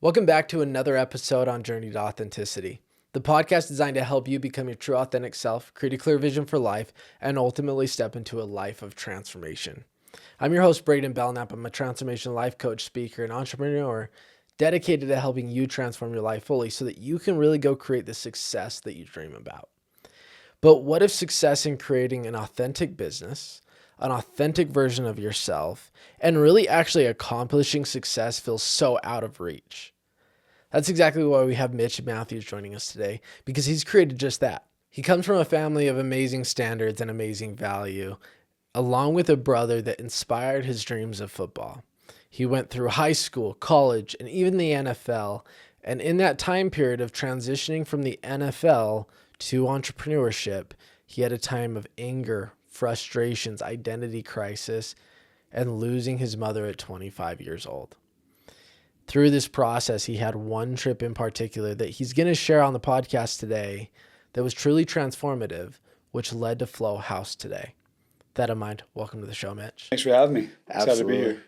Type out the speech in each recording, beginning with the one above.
Welcome back to another episode on Journey to Authenticity, the podcast designed to help you become your true authentic self, create a clear vision for life, and ultimately step into a life of transformation. I'm your host, Braiden Belnap. I'm a transformation life coach, speaker, and entrepreneur dedicated to helping you transform your life fully so that you can really go create the success that you dream about. But what if success in creating an authentic business, an authentic version of yourself, and really actually accomplishing success feels so out of reach? That's exactly why we have Mitch Mathews joining us today, because he's created just that. He comes from a family of amazing standards and amazing value, along with a brother that inspired his dreams of football. He went through high school, college, and even the NFL. And in that time period of transitioning from the NFL to entrepreneurship, he had a time of anger, frustrations, identity crisis, and losing his mother at 25 years old. Through this process, he had one trip in particular that he's going to share on the podcast today that was truly transformative, which led to Flow Haus today. With that in mind, welcome to the show, Mitch. Thanks for having me. Absolutely. Excited to be here.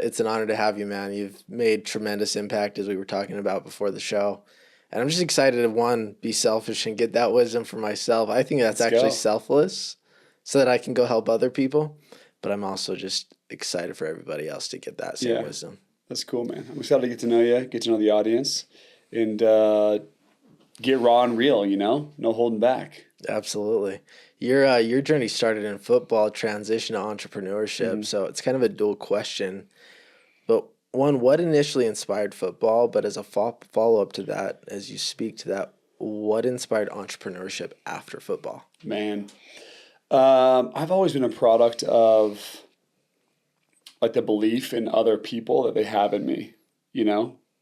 It's an honor to have you, man. You've made tremendous impact, as we were talking about before the show. And I'm just excited to, one, be selfish and get that wisdom for myself. I think that's actually selfless so that I can go help other people. But I'm also just excited for everybody else to get that same wisdom. That's cool, man. I'm excited to get to know you, get to know the audience, and get raw and real, no holding back. Absolutely. Your journey started in football, transition to entrepreneurship. So it's kind of a dual question. But one, what initially inspired football? But as a follow-up to that, as you speak to that, what inspired entrepreneurship after football? Man, I've always been a product of like the belief in other people that they have in me,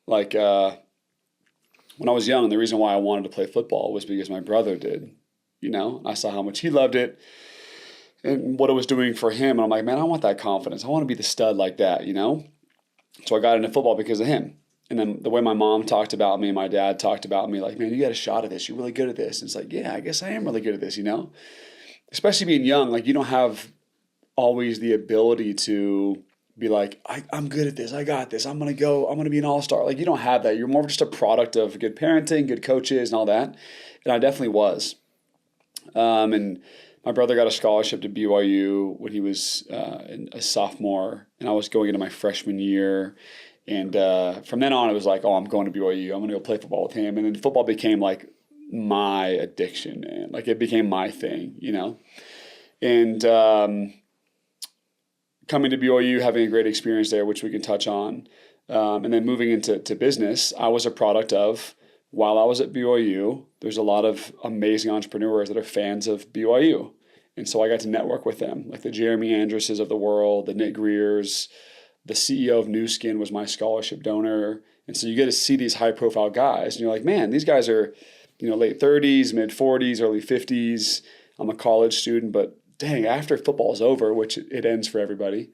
like when I was young, the reason why I wanted to play football was because my brother did, I saw how much he loved it and what it was doing for him. And I'm like, man, I want that confidence. I want to be the stud like that, So I got into football because of him. And then the way my mom talked about me and my dad talked about me, like, man, you got a shot at this. You're really good at this. And it's like, yeah, I guess I am really good at this, Especially being young, like you don't have always the ability to be like, I'm good at this. I got this. I'm going to be an all-star. Like you don't have that. You're more of just a product of good parenting, good coaches and all that. And I definitely was. And my brother got a scholarship to BYU when he was a sophomore, and I was going into my freshman year. And from then on, it was like, oh, I'm going to BYU. I'm going to go play football with him. And then football became like my addiction, man. Like it became my thing, And coming to BYU, having a great experience there, which we can touch on, and then moving into business, I was a product of, while I was at BYU, there's a lot of amazing entrepreneurs that are fans of BYU. And so I got to network with them, like the Jeremy Andruses of the world, the Nick Greers, the CEO of New Skin was my scholarship donor. And so you get to see these high-profile guys, and you're like, man, these guys are, late 30s, mid 40s, early 50s. I'm a college student, but dang, after football is over, which it ends for everybody,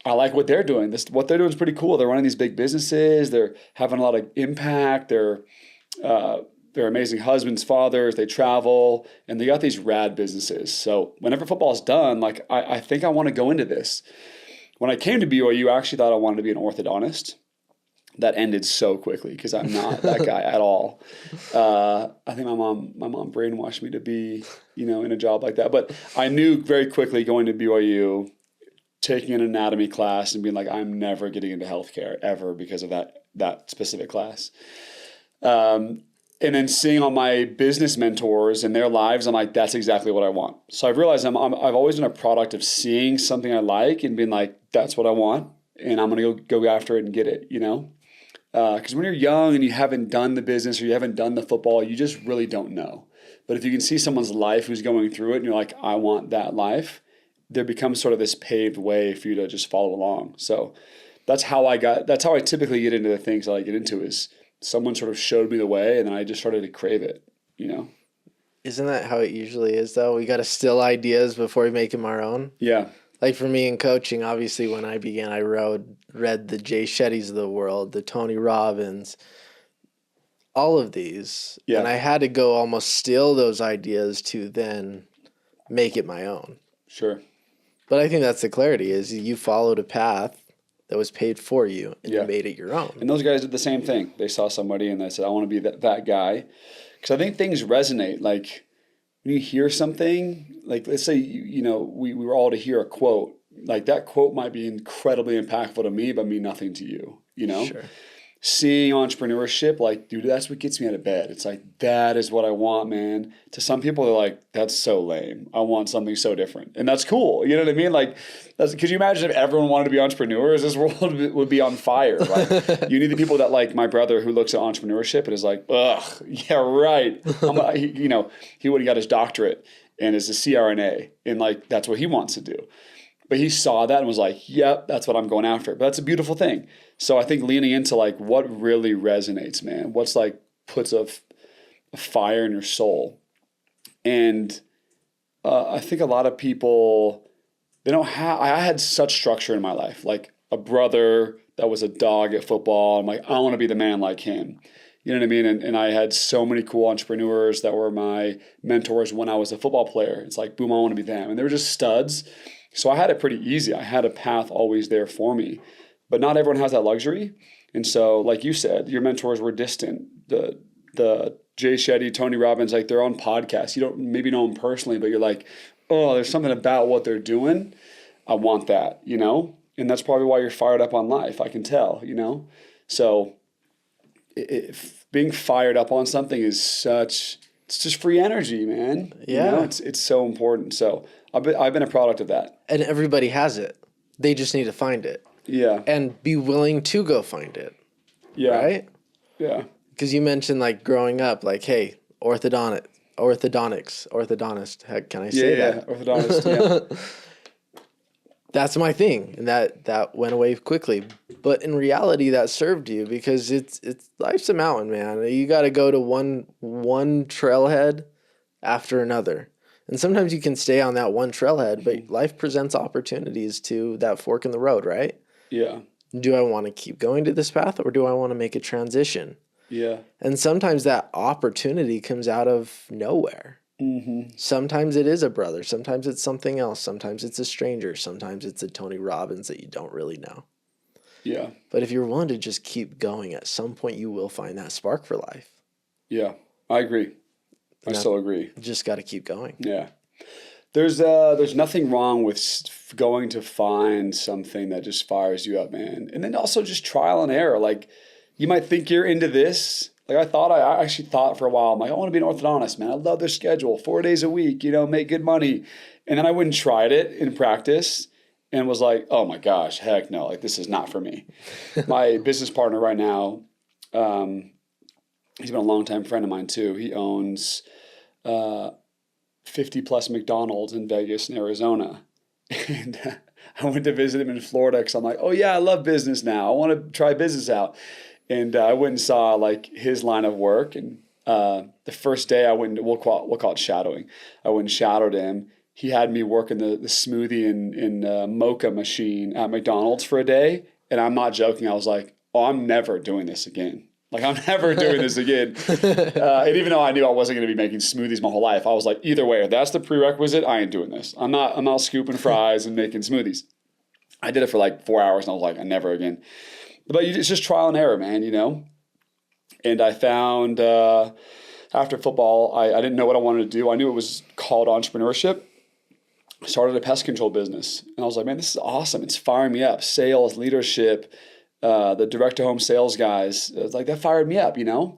I like what they're doing. What they're doing is pretty cool. They're running these big businesses. They're having a lot of impact. They're amazing husbands, fathers. They travel, and they got these rad businesses. So whenever football's done, like I think I want to go into this. When I came to BYU, I actually thought I wanted to be an orthodontist. That ended so quickly because I'm not that guy at all. I think my mom brainwashed me to be, in a job like that. But I knew very quickly going to BYU, taking an anatomy class and being like, I'm never getting into healthcare ever because of that specific class. And then seeing all my business mentors and their lives, I'm like, that's exactly what I want. So I've realized I've always been a product of seeing something I like and being like, that's what I want, and I'm going to go after it and get it, Because when you're young and you haven't done the business or you haven't done the football, you just really don't know. But if you can see someone's life who's going through it and you're like, I want that life, there becomes sort of this paved way for you to just follow along. So that's how I typically get into the things that I get into, is someone sort of showed me the way and then I just started to crave it, Isn't that how it usually is, though? We got to steal ideas before we make them our own. Yeah. Like for me in coaching, obviously when I began, I read the Jay Shettys of the world, the Tony Robbins, all of these. Yeah. And I had to go almost steal those ideas to then make it my own. Sure. But I think that's the clarity, is you followed a path that was paid for you, and you made it your own. And those guys did the same thing. They saw somebody and they said, I want to be that guy. Because I think things resonate. Like when you hear something, like let's say, we were all to hear a quote. Like that quote might be incredibly impactful to me, but mean nothing to you, Sure. Seeing entrepreneurship, like, dude, that's what gets me out of bed. It's like, that is what I want, man. To some people, they're like, that's so lame. I want something so different. And that's cool. You know what I mean? Like, could you imagine if everyone wanted to be entrepreneurs? This world would be on fire. Like, you need the people that, like my brother who looks at entrepreneurship and is like, ugh, yeah, right. He would have got his doctorate and is a CRNA. And like, that's what he wants to do. But he saw that and was like, yep, that's what I'm going after. But that's a beautiful thing. So I think leaning into like what really resonates, man. What's like puts a fire in your soul. And I think a lot of people, they don't have, I had such structure in my life. Like a brother that was a dog at football. I'm like, I want to be the man like him. You know what I mean? And I had so many cool entrepreneurs that were my mentors when I was a football player. It's like, boom, I want to be them. And they were just studs. So I had it pretty easy. I had a path always there for me. But not everyone has that luxury. And so, like you said, your mentors were distant. The Jay Shetty, Tony Robbins, like they're on podcasts. You don't maybe know them personally, but you're like, oh, there's something about what they're doing. I want that, And that's probably why you're fired up on life. I can tell, So being fired up on something is it's just free energy, man. Yeah. It's so important. So I've been a product of that. And everybody has it. They just need to find it. Yeah. And be willing to go find it. Yeah. Right? Yeah. Because you mentioned like growing up, like, hey, orthodontist. Heck, can I say that? Yeah, orthodontist, yeah. That's my thing. And that went away quickly. But in reality, that served you because it's life's a mountain, man. You got to go to one trailhead after another. And sometimes you can stay on that one trailhead, but life presents opportunities to that fork in the road, right? Yeah. Do I want to keep going to this path or do I want to make a transition? Yeah. And sometimes that opportunity comes out of nowhere. Mm-hmm. Sometimes it is a brother. Sometimes it's something else. Sometimes it's a stranger. Sometimes it's a Tony Robbins that you don't really know. Yeah. But if you're willing to just keep going, at some point you will find that spark for life. Yeah, I agree. I still agree. You just got to keep going. Yeah. There's nothing wrong with going to find something that just fires you up, man. And then also just trial and error. Like you might think you're into this. Like I actually thought for a while, I'm like, I want to be an orthodontist, man. I love their schedule, 4 days a week, make good money. And then I went and tried it in practice and was like, oh my gosh, heck no, like this is not for me. My business partner right now, he's been a longtime friend of mine too. He owns 50 plus McDonald's in Vegas and Arizona. And I went to visit him in Florida because I'm like, oh yeah, I love business now. I want to try business out. And I went and saw like his line of work. And the first day I went, we'll call it shadowing. I went and shadowed him. He had me working the smoothie and mocha machine at McDonald's for a day. And I'm not joking. I was like, oh, I'm never doing this again. Like, I'm never doing this again. And even though I knew I wasn't going to be making smoothies my whole life, I was like, either way, if that's the prerequisite, I ain't doing this. I'm not scooping fries and making smoothies. I did it for like 4 hours and I was like, I never again. But it's just trial and error, man, And I found after football, I didn't know what I wanted to do. I knew it was called entrepreneurship. I started a pest control business. And I was like, man, this is awesome. It's firing me up. Sales, leadership, the direct-to-home sales guys. It was like, that fired me up, And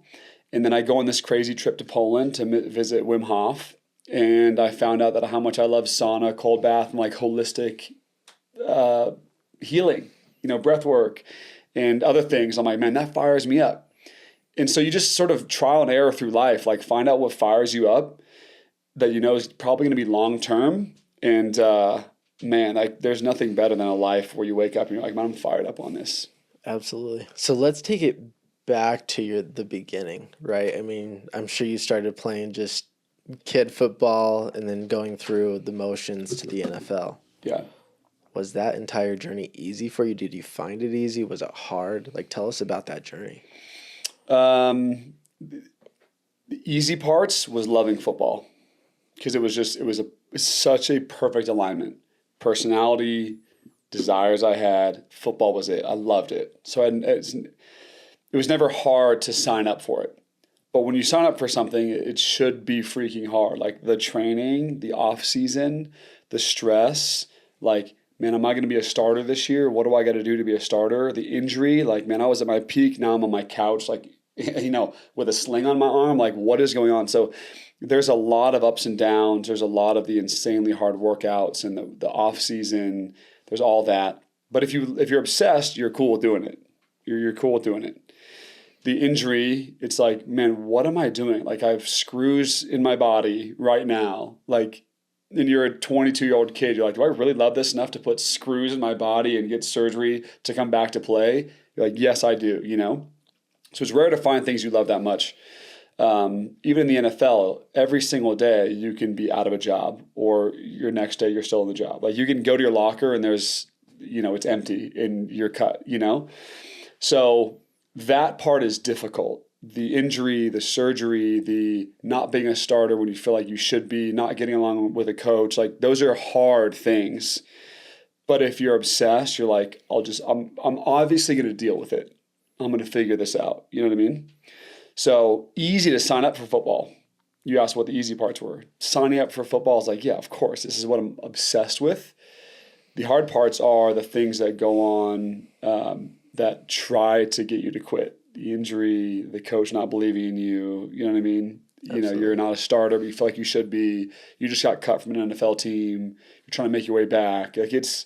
then I go on this crazy trip to Poland to visit Wim Hof. And I found out that how much I love sauna, cold bath, and like holistic healing, breath work and other things. I'm like, man, that fires me up. And so you just sort of trial and error through life, like find out what fires you up that is probably going to be long-term. And man, like there's nothing better than a life where you wake up and you're like, man, I'm fired up on this. Absolutely. So let's take it back to the beginning, right? I mean, I'm sure you started playing just kid football and then going through the motions to the NFL. Yeah. Was that entire journey easy for you? Did you find it easy? Was it hard? Like, tell us about that journey. The easy parts was loving football because it was such a perfect alignment. Personality, desires I had. Football was it. I loved it. So it was never hard to sign up for it. But when you sign up for something, it should be freaking hard. Like the training, the off season, the stress, like, man, am I going to be a starter this year? What do I got to do to be a starter? The injury, like, man, I was at my peak. Now I'm on my couch, like, with a sling on my arm. Like, what is going on? So there's a lot of ups and downs. There's a lot of the insanely hard workouts and the off season. There's all that. But if you're obsessed, you're cool with doing it. You're cool with doing it. The injury, it's like, man, what am I doing? Like, I have screws in my body right now. Like, and you're a 22-year-old kid. You're like, do I really love this enough to put screws in my body and get surgery to come back to play? You're like, yes, I do, So it's rare to find things you love that much. Even in the NFL, every single day you can be out of a job, or your next day you're still in the job. Like, you can go to your locker and there's, it's empty and you're cut, So that part is difficult. The injury, the surgery, the not being a starter when you feel like you should be, not getting along with a coach, like, those are hard things. But if you're obsessed, you're like, I'm obviously going to deal with it. I'm going to figure this out. You know what I mean? So easy to sign up for football. You asked what the easy parts were. Signing up for football is like, yeah, of course, this is what I'm obsessed with. The hard parts are the things that go on that try to get you to quit. The injury, the coach not believing in you, you know what I mean? Absolutely. You're not a starter, but you feel like you should be. You just got cut from an NFL team. You're trying to make your way back. Like, it's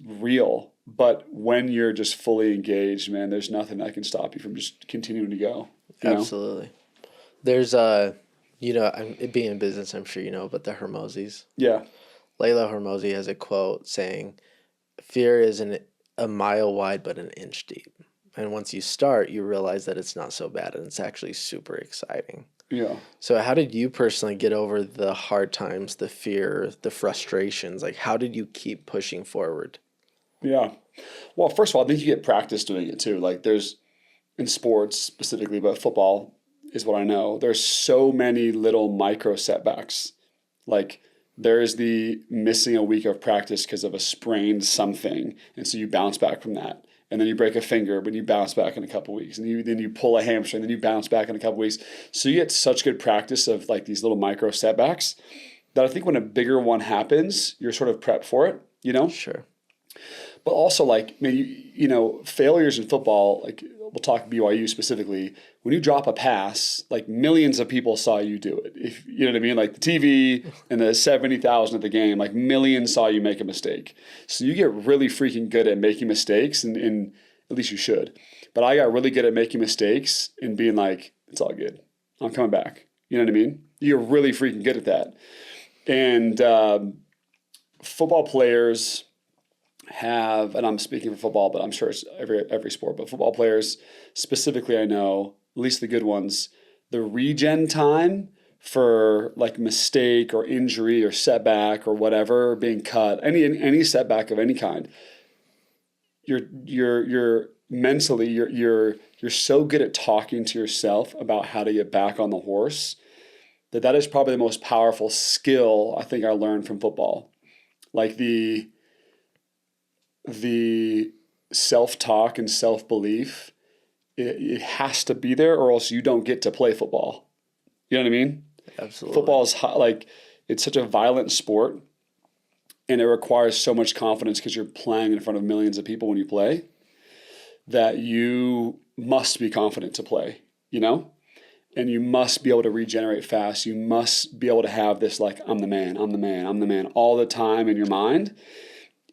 real. But when you're just fully engaged, man, there's nothing that can stop you from just continuing to go. Absolutely. There's it being in business, I'm sure you know, but the Hermosis. Yeah. Layla Hermosi has a quote saying, "Fear isn't a mile wide, but an inch deep. And once you start, you realize that it's not so bad and it's actually super exciting." Yeah. So how did you personally get over the hard times, the fear, the frustrations? Like, how did you keep pushing forward? Yeah. Well, first of all, I think you get practice doing it too. Like, there's, in sports specifically, but football is what I know, there's so many little micro setbacks. Like, there is the missing a week of practice because of a sprained something. And so you bounce back from that. And then you break a finger, but you bounce back in a couple of weeks. And then you pull a hamstring, then you bounce back in a couple of weeks. So you get such good practice of, like, these little micro setbacks that I think when a bigger one happens, you're sort of prepped for it, Sure. But also, like, man, failures in football, like, we'll talk BYU specifically. When you drop a pass, like, millions of people saw you do it. If you know what I mean? Like, the TV and the 70,000 at the game, like, millions saw you make a mistake. So you get really freaking good at making mistakes, and at least you should. But I got really good at making mistakes and being like, it's all good. I'm coming back. You know what I mean? You're really freaking good at that. And football players have, and I'm speaking for football, but I'm sure it's every sport, but football players specifically, I know, at least the good ones, the regen time for, like, mistake or injury or setback or whatever, being cut, any setback of any kind, you're mentally, you're so good at talking to yourself about how to get back on the horse that is probably the most powerful skill I think I learned from football. Like, the self-talk and self-belief, it has to be there, or else you don't get to play football. You know what I mean? Absolutely. Football is like, it's such a violent sport, and it requires so much confidence because you're playing in front of millions of people when you play, that you must be confident to play, and you must be able to regenerate fast. You must be able to have this, like, I'm the man all the time in your mind.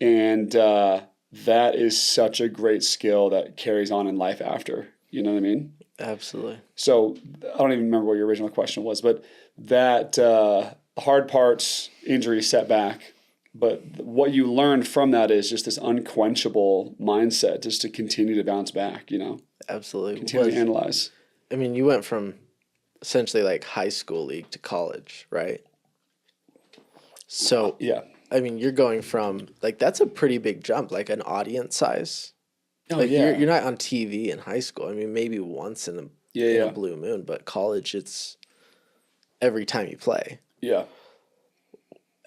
And that is such a great skill that carries on in life after. You know what I mean? Absolutely. So I don't even remember what your original question was, but that hard parts, injury, setback. But what you learn from that is just this unquenchable mindset, just to continue to bounce back, Absolutely. Continue to analyze. I mean, you went from essentially, like, high school league to college, right? So yeah. I mean, you're going from, like, that's a pretty big jump, like an audience size. Oh, like, yeah. you're not on TV in high school. I mean, maybe once in a blue moon, but college, it's every time you play. Yeah.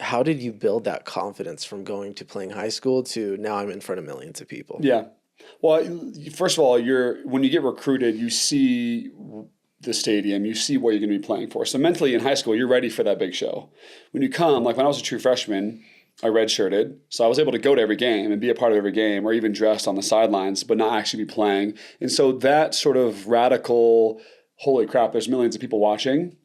how did you build that confidence from going to playing high school to now I'm in front of millions of people? Yeah. Well, first of all, when you get recruited, you see the stadium, you see what you're going to be playing for. So mentally in high school, you're ready for that big show. When you come, like when I was a true freshman, I redshirted. So I was able to go to every game and be a part of every game, or even dressed on the sidelines, but not actually be playing. And so that sort of radical, holy crap, there's millions of people watching,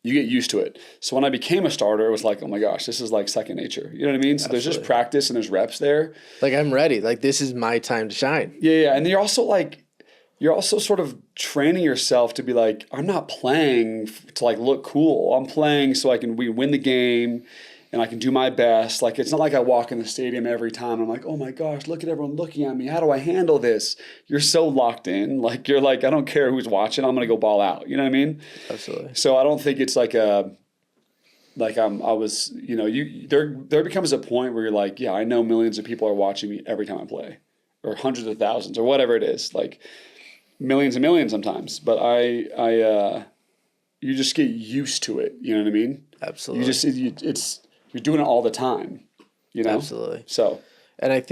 you get used to it. So when I became a starter, it was like, oh my gosh, this is like second nature. You know what I mean? So There's just practice and there's reps there. Like I'm ready. Like this is my time to shine. Yeah. And you're also sort of training yourself to be like, I'm not playing to like look cool. I'm playing so we win the game and I can do my best. Like, it's not like I walk in the stadium every time and I'm like, oh my gosh, look at everyone looking at me. How do I handle this? You're so locked in. Like, you're like, I don't care who's watching. I'm going to go ball out. You know what I mean? Absolutely. So I don't think it's like there becomes a point where you're like, yeah, I know millions of people are watching me every time I play, or hundreds of thousands or whatever it is. Like, millions and millions sometimes, but you just get used to it. You know what I mean? Absolutely. You're doing it all the time, you know? Absolutely. So, and I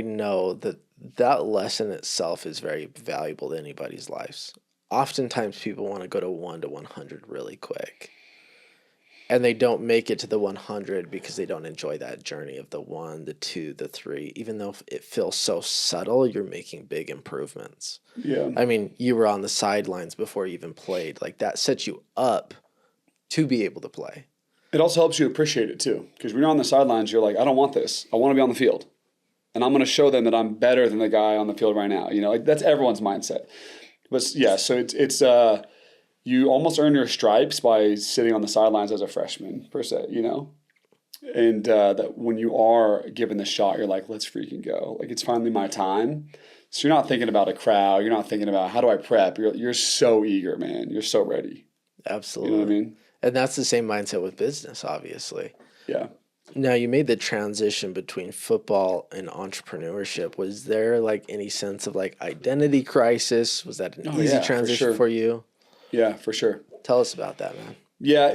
know that lesson itself is very valuable to anybody's lives. Oftentimes people want to go to 1 to 100 really quick. And they don't make it to the 100 because they don't enjoy that journey of the 1, the 2, the 3. Even though it feels so subtle, you're making big improvements. Yeah. I mean, you were on the sidelines before you even played. Like that sets you up to be able to play. It also helps you appreciate it too. Because when you're on the sidelines, you're like, I don't want this. I want to be on the field. And I'm going to show them that I'm better than the guy on the field right now. You know, like that's everyone's mindset. But yeah, so it's you almost earn your stripes by sitting on the sidelines as a freshman, per se, you know? And that when you are given the shot, you're like, let's freaking go. Like, it's finally my time. So you're not thinking about a crowd. You're not thinking about, how do I prep? You're so eager, man. You're so ready. Absolutely. You know what I mean? And that's the same mindset with business, obviously. Yeah. Now, you made the transition between football and entrepreneurship. Was there like any sense of like identity crisis? Was that an easy transition for you? Yeah, for sure. Tell us about that, man. Yeah,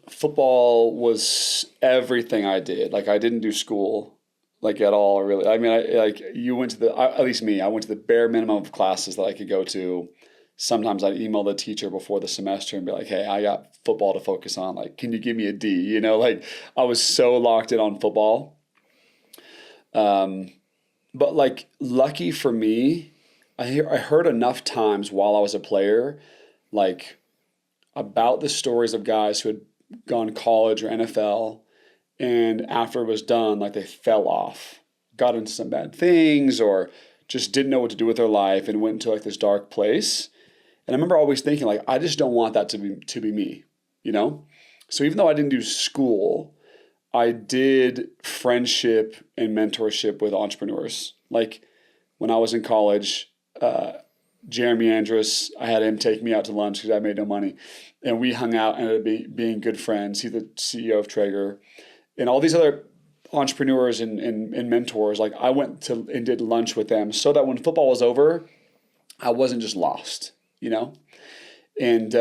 football was everything I did. Like, I didn't do school, like, at all, really. I mean, at least me, I went to the bare minimum of classes that I could go to. Sometimes I'd email the teacher before the semester and be like, hey, I got football to focus on. Like, can you give me a D? You know, like, I was so locked in on football. But, like, lucky for me, I heard enough times while I was a player, like, about the stories of guys who had gone to college or NFL, and after it was done, like, they fell off, got into some bad things, or just didn't know what to do with their life and went into like this dark place. And I remember always thinking, like, I just don't want that to be me, you know? So even though I didn't do school, I did friendship and mentorship with entrepreneurs. Like, when I was in college, Jeremy Andrus, I had him take me out to lunch because I made no money. And we hung out and ended up being good friends. He's the CEO of Traeger. And all these other entrepreneurs and mentors, like, I went to and did lunch with them so that when football was over, I wasn't just lost, you know? And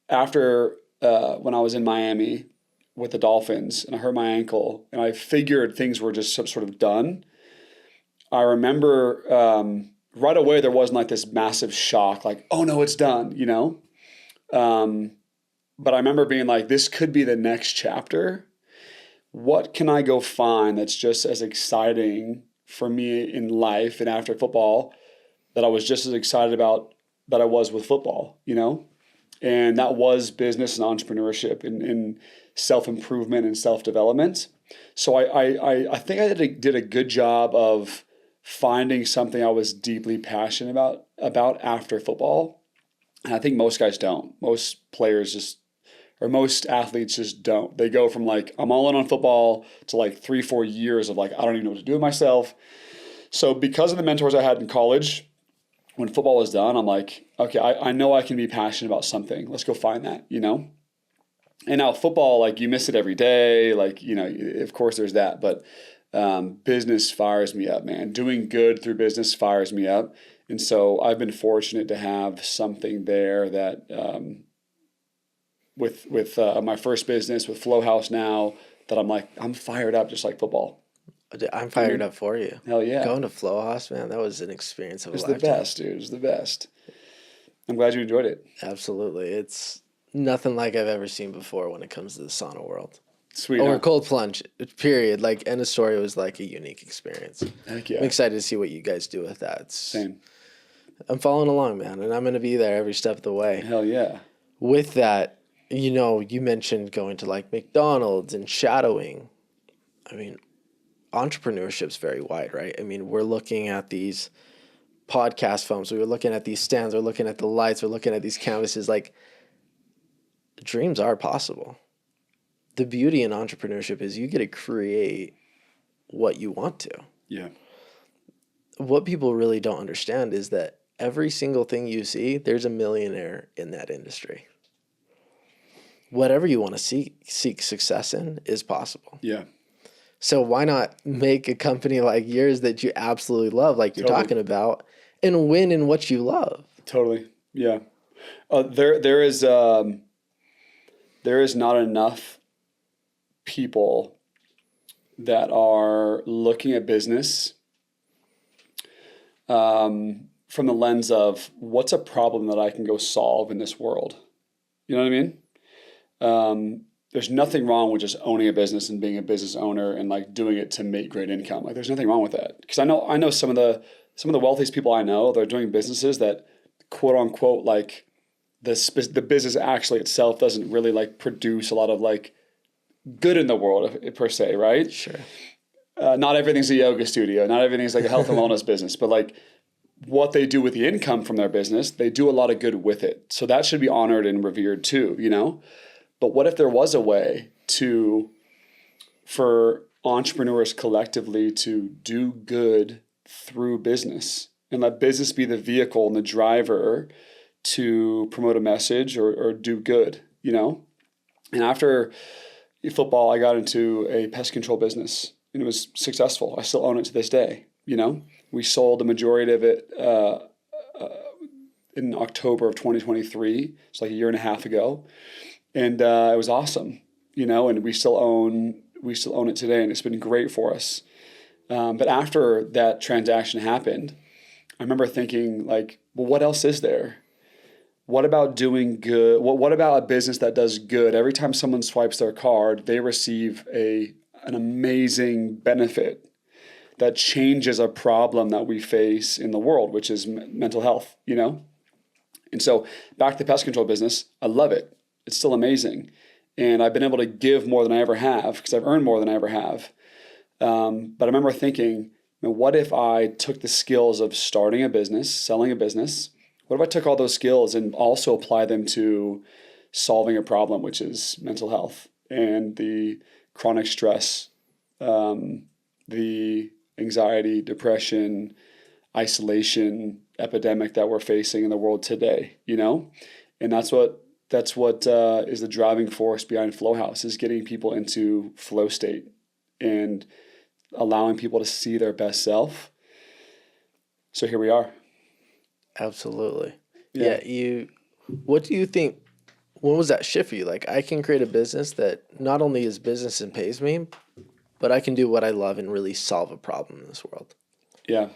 after when I was in Miami with the Dolphins and I hurt my ankle and I figured things were just sort of done, I remember right away there wasn't like this massive shock, like, oh no, it's done, you know? But I remember being like, this could be the next chapter. What can I go find that's just as exciting for me in life and after football that I was just as excited about that I was with football, you know? And that was business and entrepreneurship and self-improvement and self-development. So I think I did a good job of finding something I was deeply passionate about after football. And I think most guys don't. Most players most athletes just don't. They go from like, I'm all in on football to like 3-4 years of like, I don't even know what to do with myself. So because of the mentors I had in college, when football was done, I'm like, okay, I know I can be passionate about something. Let's go find that, you know? And now football, like, you miss it every day. Like, you know, of course there's that, but business fires me up, man. Doing good through business fires me up. And so I've been fortunate to have something there that with my first business with Flow Haus now that I'm fired up just like football. I'm fired up for you. Hell yeah. Going to Flow Haus, man, that was an experience of a It's lifetime. the best, dude. It's the best. I'm glad you enjoyed it. Absolutely. It's nothing like I've ever seen before when it comes to the sauna world. Sweet. Or cold plunge, period. Like, end of story, was like a unique experience. Heck yeah. I'm excited to see what you guys do with that. Same. I'm following along, man, and I'm going to be there every step of the way. Hell yeah. With that, you know, you mentioned going to like McDonald's and shadowing. I mean, entrepreneurship's very wide, right? I mean, we're looking at these podcast films, we were looking at these stands, we're looking at the lights, we're looking at these canvases. Like, dreams are possible. The beauty in entrepreneurship is you get to create what you want to. Yeah. What people really don't understand is that every single thing you see, there's a millionaire in that industry. Whatever you want to seek success in is possible. Yeah. So why not make a company like yours that you absolutely love, like you're talking about, and win in what you love? Totally. Yeah. There is not enough people that are looking at business from the lens of what's a problem that I can go solve in this world. You know what I mean? There's nothing wrong with just owning a business and being a business owner and like doing it to make great income. Like, there's nothing wrong with that, because I know some of the wealthiest people I know, they're doing businesses that, quote unquote, like the business actually itself doesn't really like produce a lot of like good in the world per se, right? Sure. Not everything's a yoga studio, not everything's like a health and wellness business, but like what they do with the income from their business, they do a lot of good with it. So that should be honored and revered too, you know? But what if there was a way for entrepreneurs collectively to do good through business, and let business be the vehicle and the driver to promote a message or do good, you know? And after football, I got into a pest control business, and it was successful. I still own it to this day, you know? We sold the majority of it in October of 2023. It's like a year and a half ago. And it was awesome, you know, and we still own it today, and it's been great for us. But after that transaction happened, I remember thinking, like, well, what else is there? What about doing good? What about a business that does good? Every time someone swipes their card, they receive an amazing benefit that changes a problem that we face in the world, which is mental health, you know? And so back to the pest control business, I love it. It's still amazing. And I've been able to give more than I ever have, because I've earned more than I ever have. But I remember thinking, what if I took the skills of starting a business, selling a business? What if I took all those skills and also apply them to solving a problem, which is mental health and the chronic stress, the anxiety, depression, isolation epidemic that we're facing in the world today, you know? And that's what is the driving force behind Flow Haus, is getting people into flow state and allowing people to see their best self. So here we are. Absolutely. Yeah. What do you think, when was that shift for you? Like, I can create a business that not only is business and pays me, but I can do what I love and really solve a problem in this world. Yeah.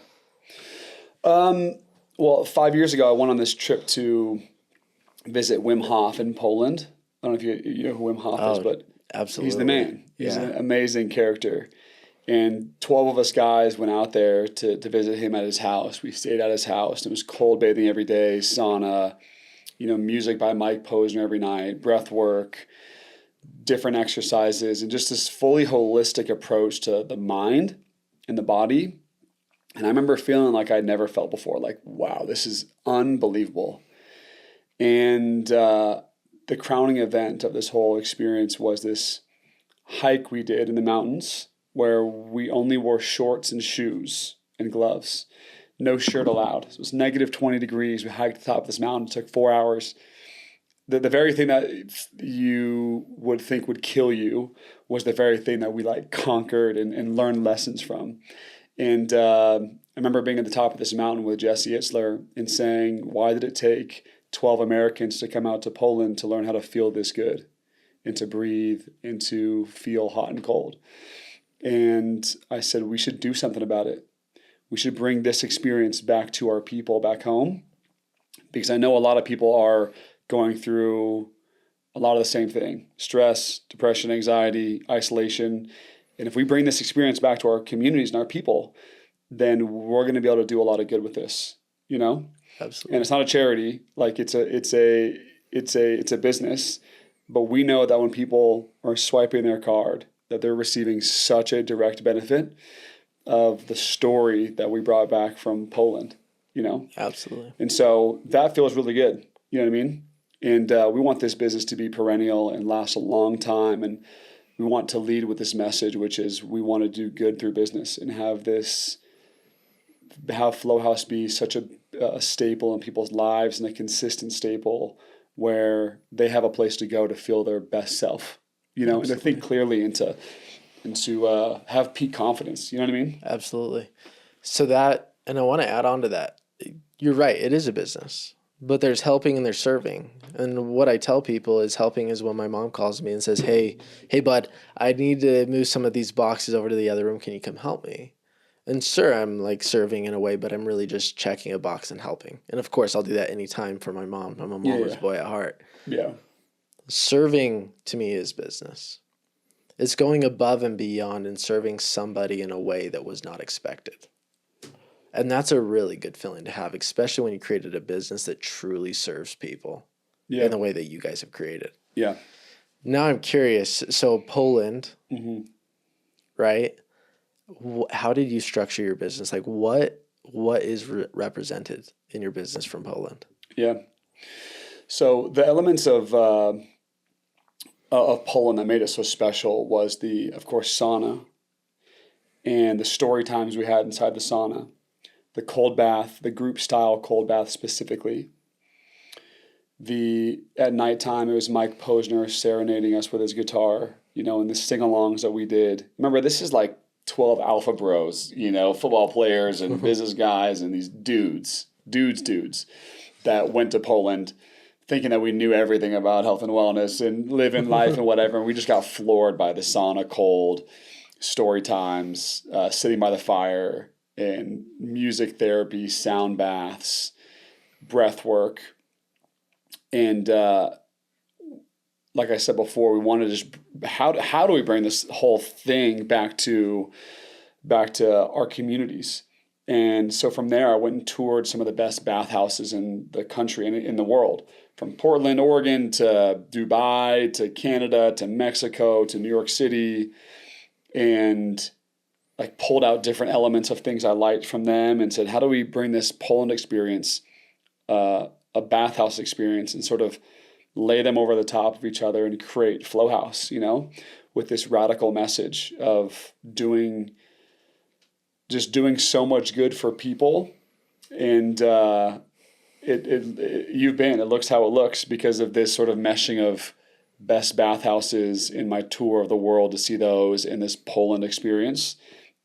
Well, 5 years ago, I went on this trip to visit Wim Hof in Poland. I don't know if you know who Wim Hof is, but absolutely, he's the man. He's an amazing character. And 12 of us guys went out there to visit him at his house. We stayed at his house. It was cold bathing every day, sauna, you know, music by Mike Posner every night, breath work, different exercises, and just this fully holistic approach to the mind and the body. And I remember feeling like I'd never felt before, like, wow, this is unbelievable. And the crowning event of this whole experience was this hike we did in the mountains, where we only wore shorts and shoes and gloves, no shirt allowed. So it was negative 20 degrees. We hiked the top of this mountain. It took 4 hours. The very thing that you would think would kill you was the very thing that we like conquered and learned lessons from. And I remember being at the top of this mountain with Jesse Itzler and saying, why did it take 12 Americans to come out to Poland to learn how to feel this good and to breathe and to feel hot and cold. And I said, we should do something about it. We should bring this experience back to our people back home, because I know a lot of people are going through a lot of the same thing: stress, depression, anxiety, isolation. And if we bring this experience back to our communities and our people, then we're going to be able to do a lot of good with this, you know? Absolutely. And it's not a charity. Like it's a business, but we know that when people are swiping their card, that they're receiving such a direct benefit of the story that we brought back from Poland, you know? Absolutely. And so that feels really good. You know what I mean? And we want this business to be perennial and last a long time. And we want to lead with this message, which is we want to do good through business and have Flow Haus be such a staple in people's lives, and a consistent staple where they have a place to go to feel their best self, you know, Absolutely. and to think clearly and to have peak confidence. You know what I mean? Absolutely. So that, and I want to add on to that. You're right. It is a business, but there's helping and there's serving. And what I tell people is helping is when my mom calls me and says, hey, bud, I need to move some of these boxes over to the other room. Can you come help me? And sure, I'm like serving in a way, but I'm really just checking a box and helping. And of course, I'll do that anytime for my mom. I'm a mama's boy at heart. Yeah. Serving to me is business. It's going above and beyond and serving somebody in a way that was not expected. And that's a really good feeling to have, especially when you created a business that truly serves people in the way that you guys have created. Yeah. Now I'm curious. So Poland, right? How did you structure your business? Like what is represented in your business from Poland? Yeah. So the elements of Poland that made it so special was of course, sauna and the story times we had inside the sauna, the cold bath, the group style cold bath specifically. At nighttime, it was Mike Posner serenading us with his guitar, you know, and the sing-alongs that we did. Remember, this is like 12 alpha bros, you know, football players and business guys and these dudes that went to Poland thinking that we knew everything about health and wellness and living life and whatever. And we just got floored by the sauna cold, story times, sitting by the fire, and music therapy, sound baths, breath work. And like I said before, we wanted to just how do we bring this whole thing back to our communities? And so from there, I went and toured some of the best bathhouses in the country and in the world, from Portland, Oregon, to Dubai, to Canada, to Mexico, to New York City, and like pulled out different elements of things I liked from them and said, how do we bring this Poland experience, a bathhouse experience, and sort of lay them over the top of each other and create Flow Haus, you know, with this radical message of doing so much good for people. And it looks how it looks because of this sort of meshing of best bathhouses in my tour of the world to see those in this Poland experience.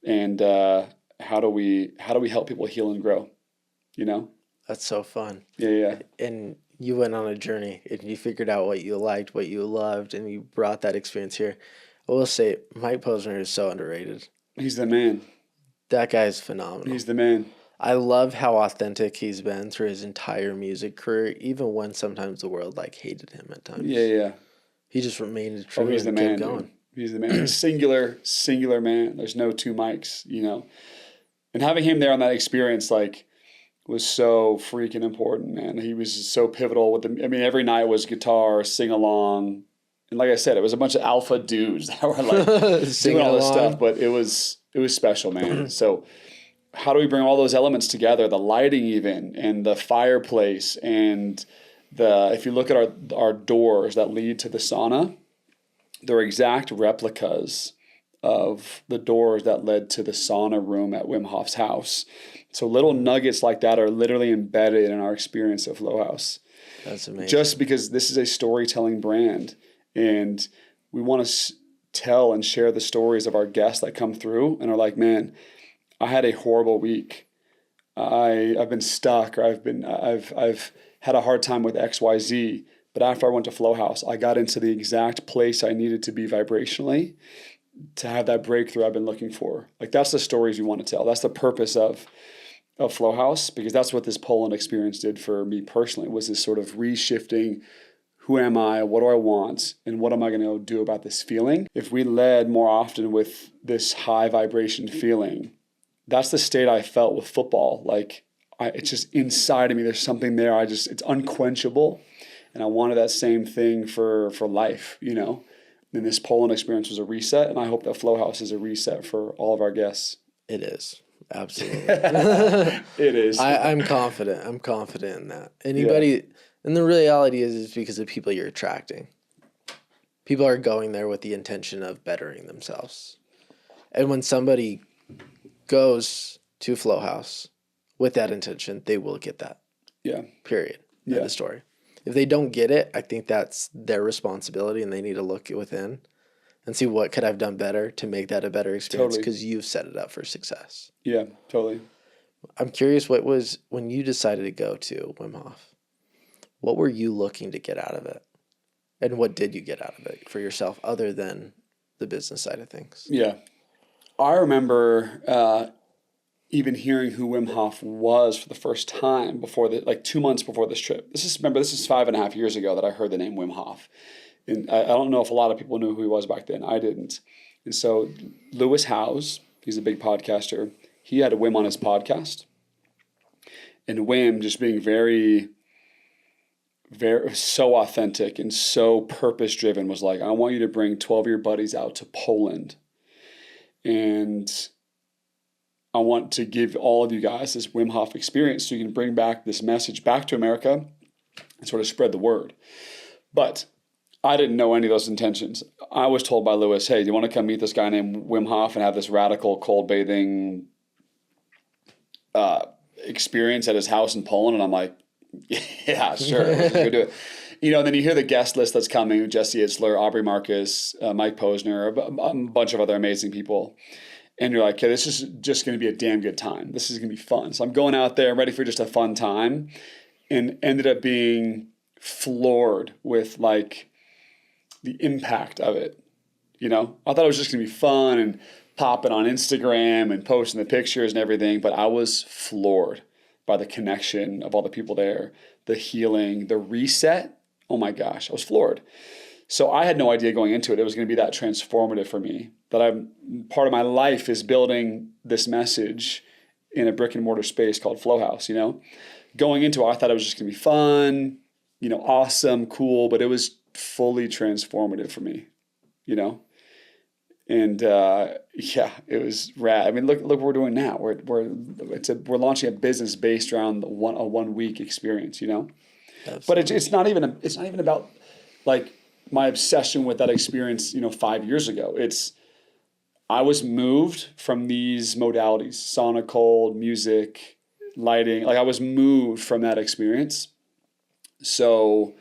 And how do we help people heal and grow, you know? That's so fun. Yeah. And you went on a journey and you figured out what you liked, what you loved, and you brought that experience here. I will say Mike Posner is so underrated. He's the man. That guy is phenomenal. He's the man. I love how authentic he's been through his entire music career, even when sometimes the world like hated him at times. Yeah. He just remained true he's and the man, kept going. dude. He's the man. Singular man. There's no two Mikes, you know. And having him there on that experience, like, was so freaking important, man. He was so pivotal every night was guitar, sing along. And like I said, it was a bunch of alpha dudes that were like doing all this stuff, but it was special, man. So how do we bring all those elements together? The lighting even, and the fireplace, and if you look at our doors that lead to the sauna, they're exact replicas of the doors that led to the sauna room at Wim Hof's house. So little nuggets like that are literally embedded in our experience of Flow Haus. That's amazing. Just because this is a storytelling brand, and we want to tell and share the stories of our guests that come through and are like, man, I had a horrible week. I've been stuck, or I've had a hard time with XYZ. But after I went to Flow Haus, I got into the exact place I needed to be vibrationally to have that breakthrough I've been looking for. Like, that's the stories you want to tell. That's the purpose of Flow Haus, because that's what this Poland experience did for me personally, was this sort of reshifting. Who am I? What do I want? And what am I going to do about this feeling? If we led more often with this high vibration feeling, that's the state I felt with football. Like, it's just inside of me. There's something there. It's unquenchable. And I wanted that same thing for life, you know? And this Poland experience was a reset. And I hope that Flow Haus is a reset for all of our guests. It is. Absolutely. It is. I'm confident. I'm confident in that. Anybody, and the reality is because of people you're attracting. People are going there with the intention of bettering themselves. And when somebody goes to Flow Haus with that intention, they will get that. Yeah. Period. End of story. If they don't get it, I think that's their responsibility, and they need to look within and see what could I've done better to make that a better experience, because you've set it up for success. Yeah, totally. I'm curious, what was, when you decided to go to Wim Hof, what were you looking to get out of it? And what did you get out of it for yourself other than the business side of things? Yeah. I remember even hearing who Wim Hof was for the first time before 2 months before this trip. This is 5.5 years ago that I heard the name Wim Hof. And I don't know if a lot of people knew who he was back then. I didn't. And so Lewis Howes, he's a big podcaster, he had a Wim on his podcast. And Wim, just being very, very, so authentic and so purpose-driven, was like, I want you to bring 12 of your buddies out to Poland. And I want to give all of you guys this Wim Hof experience so you can bring back this message back to America and sort of spread the word. But I didn't know any of those intentions. I was told by Lewis, hey, do you want to come meet this guy named Wim Hof and have this radical cold bathing experience at his house in Poland? And I'm like, yeah, sure, let's go do it. You know, and then you hear the guest list that's coming: Jesse Itzler, Aubrey Marcus, Mike Posner, a bunch of other amazing people. And you're like, okay, this is just going to be a damn good time. This is going to be fun. So I'm going out there, I'm ready for just a fun time, and ended up being floored with like the impact of it. You know, I thought it was just going to be fun and popping on Instagram and posting the pictures and everything, but I was floored by the connection of all the people there, the healing, the reset. Oh my gosh, I was floored. So I had no idea going into it was going to be that transformative for me, that part of my life is building this message in a brick and mortar space called Flow Haus, you know. Going into it, I thought it was just going to be fun, you know, awesome, cool, but it was fully transformative for me, you know. And yeah, it was rad. I mean, look what we're doing now. We're launching a business based around a 1 week experience, you know. Absolutely. But it's not even about like my obsession with that experience, you know, 5 years ago. I was moved from these modalities: sauna, cold, music, lighting. Like, I was moved from that experience. So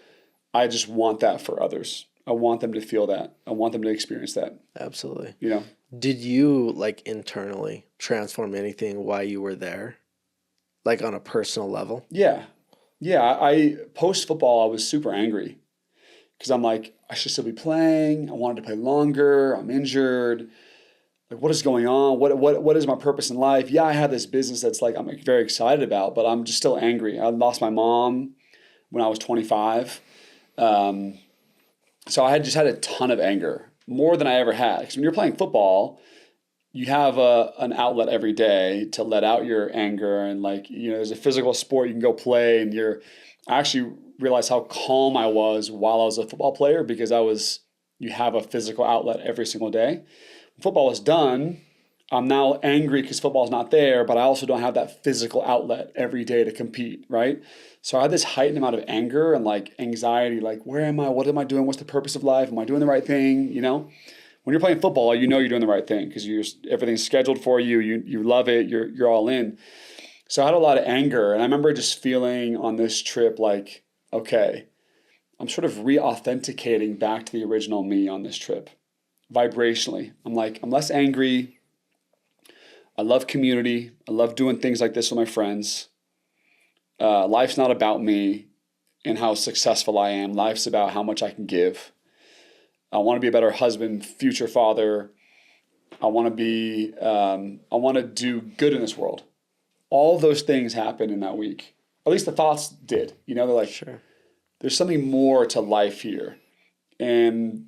I just want that for others. I want them to feel that. I want them to experience that. Absolutely. You know? Did you like internally transform anything while you were there? Like on a personal level? Yeah. Yeah. I post football, I was super angry because I'm like, I should still be playing. I wanted to play longer. I'm injured. Like, what is going on? What is my purpose in life? Yeah, I have this business that's like I'm very excited about, but I'm just still angry. I lost my mom when I was 25. So I just had a ton of anger, more than I ever had. Because when you're playing football, you have an outlet every day to let out your anger. And like, you know, there's a physical sport you can go play, and I actually realized how calm I was while I was a football player, because you have a physical outlet every single day. When football is done, I'm now angry because football's not there, but I also don't have that physical outlet every day to compete, right? So I had this heightened amount of anger and like anxiety, like, where am I? What am I doing? What's the purpose of life? Am I doing the right thing? You know, when you're playing football, you know you're doing the right thing because everything's scheduled for you. You love it. You're all in. So I had a lot of anger, and I remember just feeling on this trip like, okay, I'm sort of re-authenticating back to the original me on this trip, vibrationally. I'm like, I'm less angry. I love community. I love doing things like this with my friends. Life's not about me and how successful I am. Life's about how much I can give. I want to be a better husband, future father. I want to do good in this world. All those things happened in that week. At least the thoughts did. They're like, Sure. There's something more to life here. And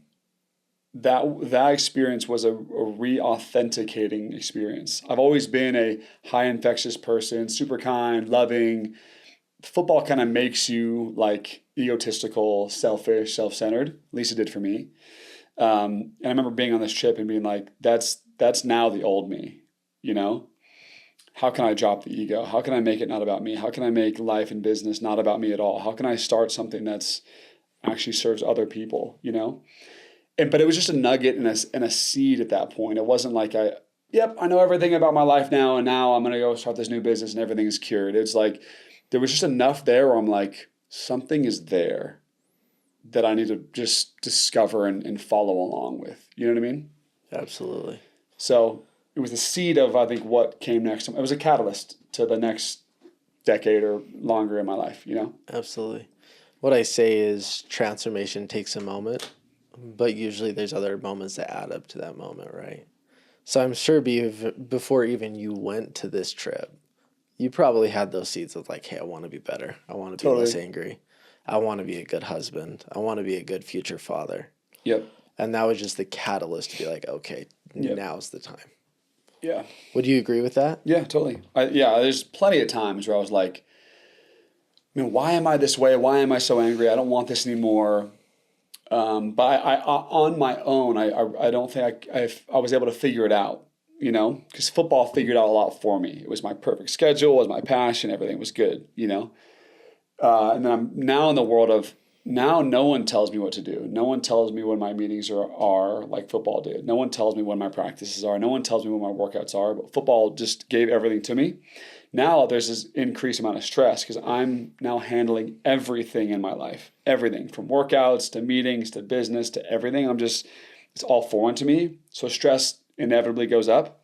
that experience was a re-authenticating experience. I've always been a high infectious person, super kind, loving. Football kind of makes you like egotistical, selfish, self-centered. At least it did for me. And I remember being on this trip and being like, that's now the old me, How can I drop the ego? How can I make it not about me? How can I make life and business not about me at all? How can I start something that's actually serves other people, But it was just a nugget and a seed at that point. It wasn't like I know everything about my life now, and now I'm going to go start this new business and everything is cured. It's like there was just enough there where I'm like, something is there that I need to just discover and follow along with. You know what I mean? Absolutely. So it was the seed of, I think, what came next. It was a catalyst to the next decade or longer in my life, Absolutely. What I say is transformation takes a moment, but usually there's other moments that add up to that moment, right? So I'm sure before even you went to this trip, you probably had those seeds of like, hey, I want to be better. I want to be less angry. I want to be a good husband. I want to be a good future father. Yep. And that was just the catalyst to be like, okay, now's the time. Yeah. Would you agree with that? Yeah, totally. There's plenty of times where I was like, why am I this way? Why am I so angry? I don't want this anymore. But I on my own, I don't think I was able to figure it out, because football figured out a lot for me. It was my perfect schedule, it was my passion, everything was good, and then I'm now in the world of, now no one tells me what to do. No one tells me when my meetings are like football did. No one tells me when my practices are. No one tells me when my workouts are. But football just gave everything to me. Now there's this increased amount of stress because I'm now handling everything in my life. Everything from workouts to meetings to business to everything. It's all foreign to me. So stress inevitably goes up.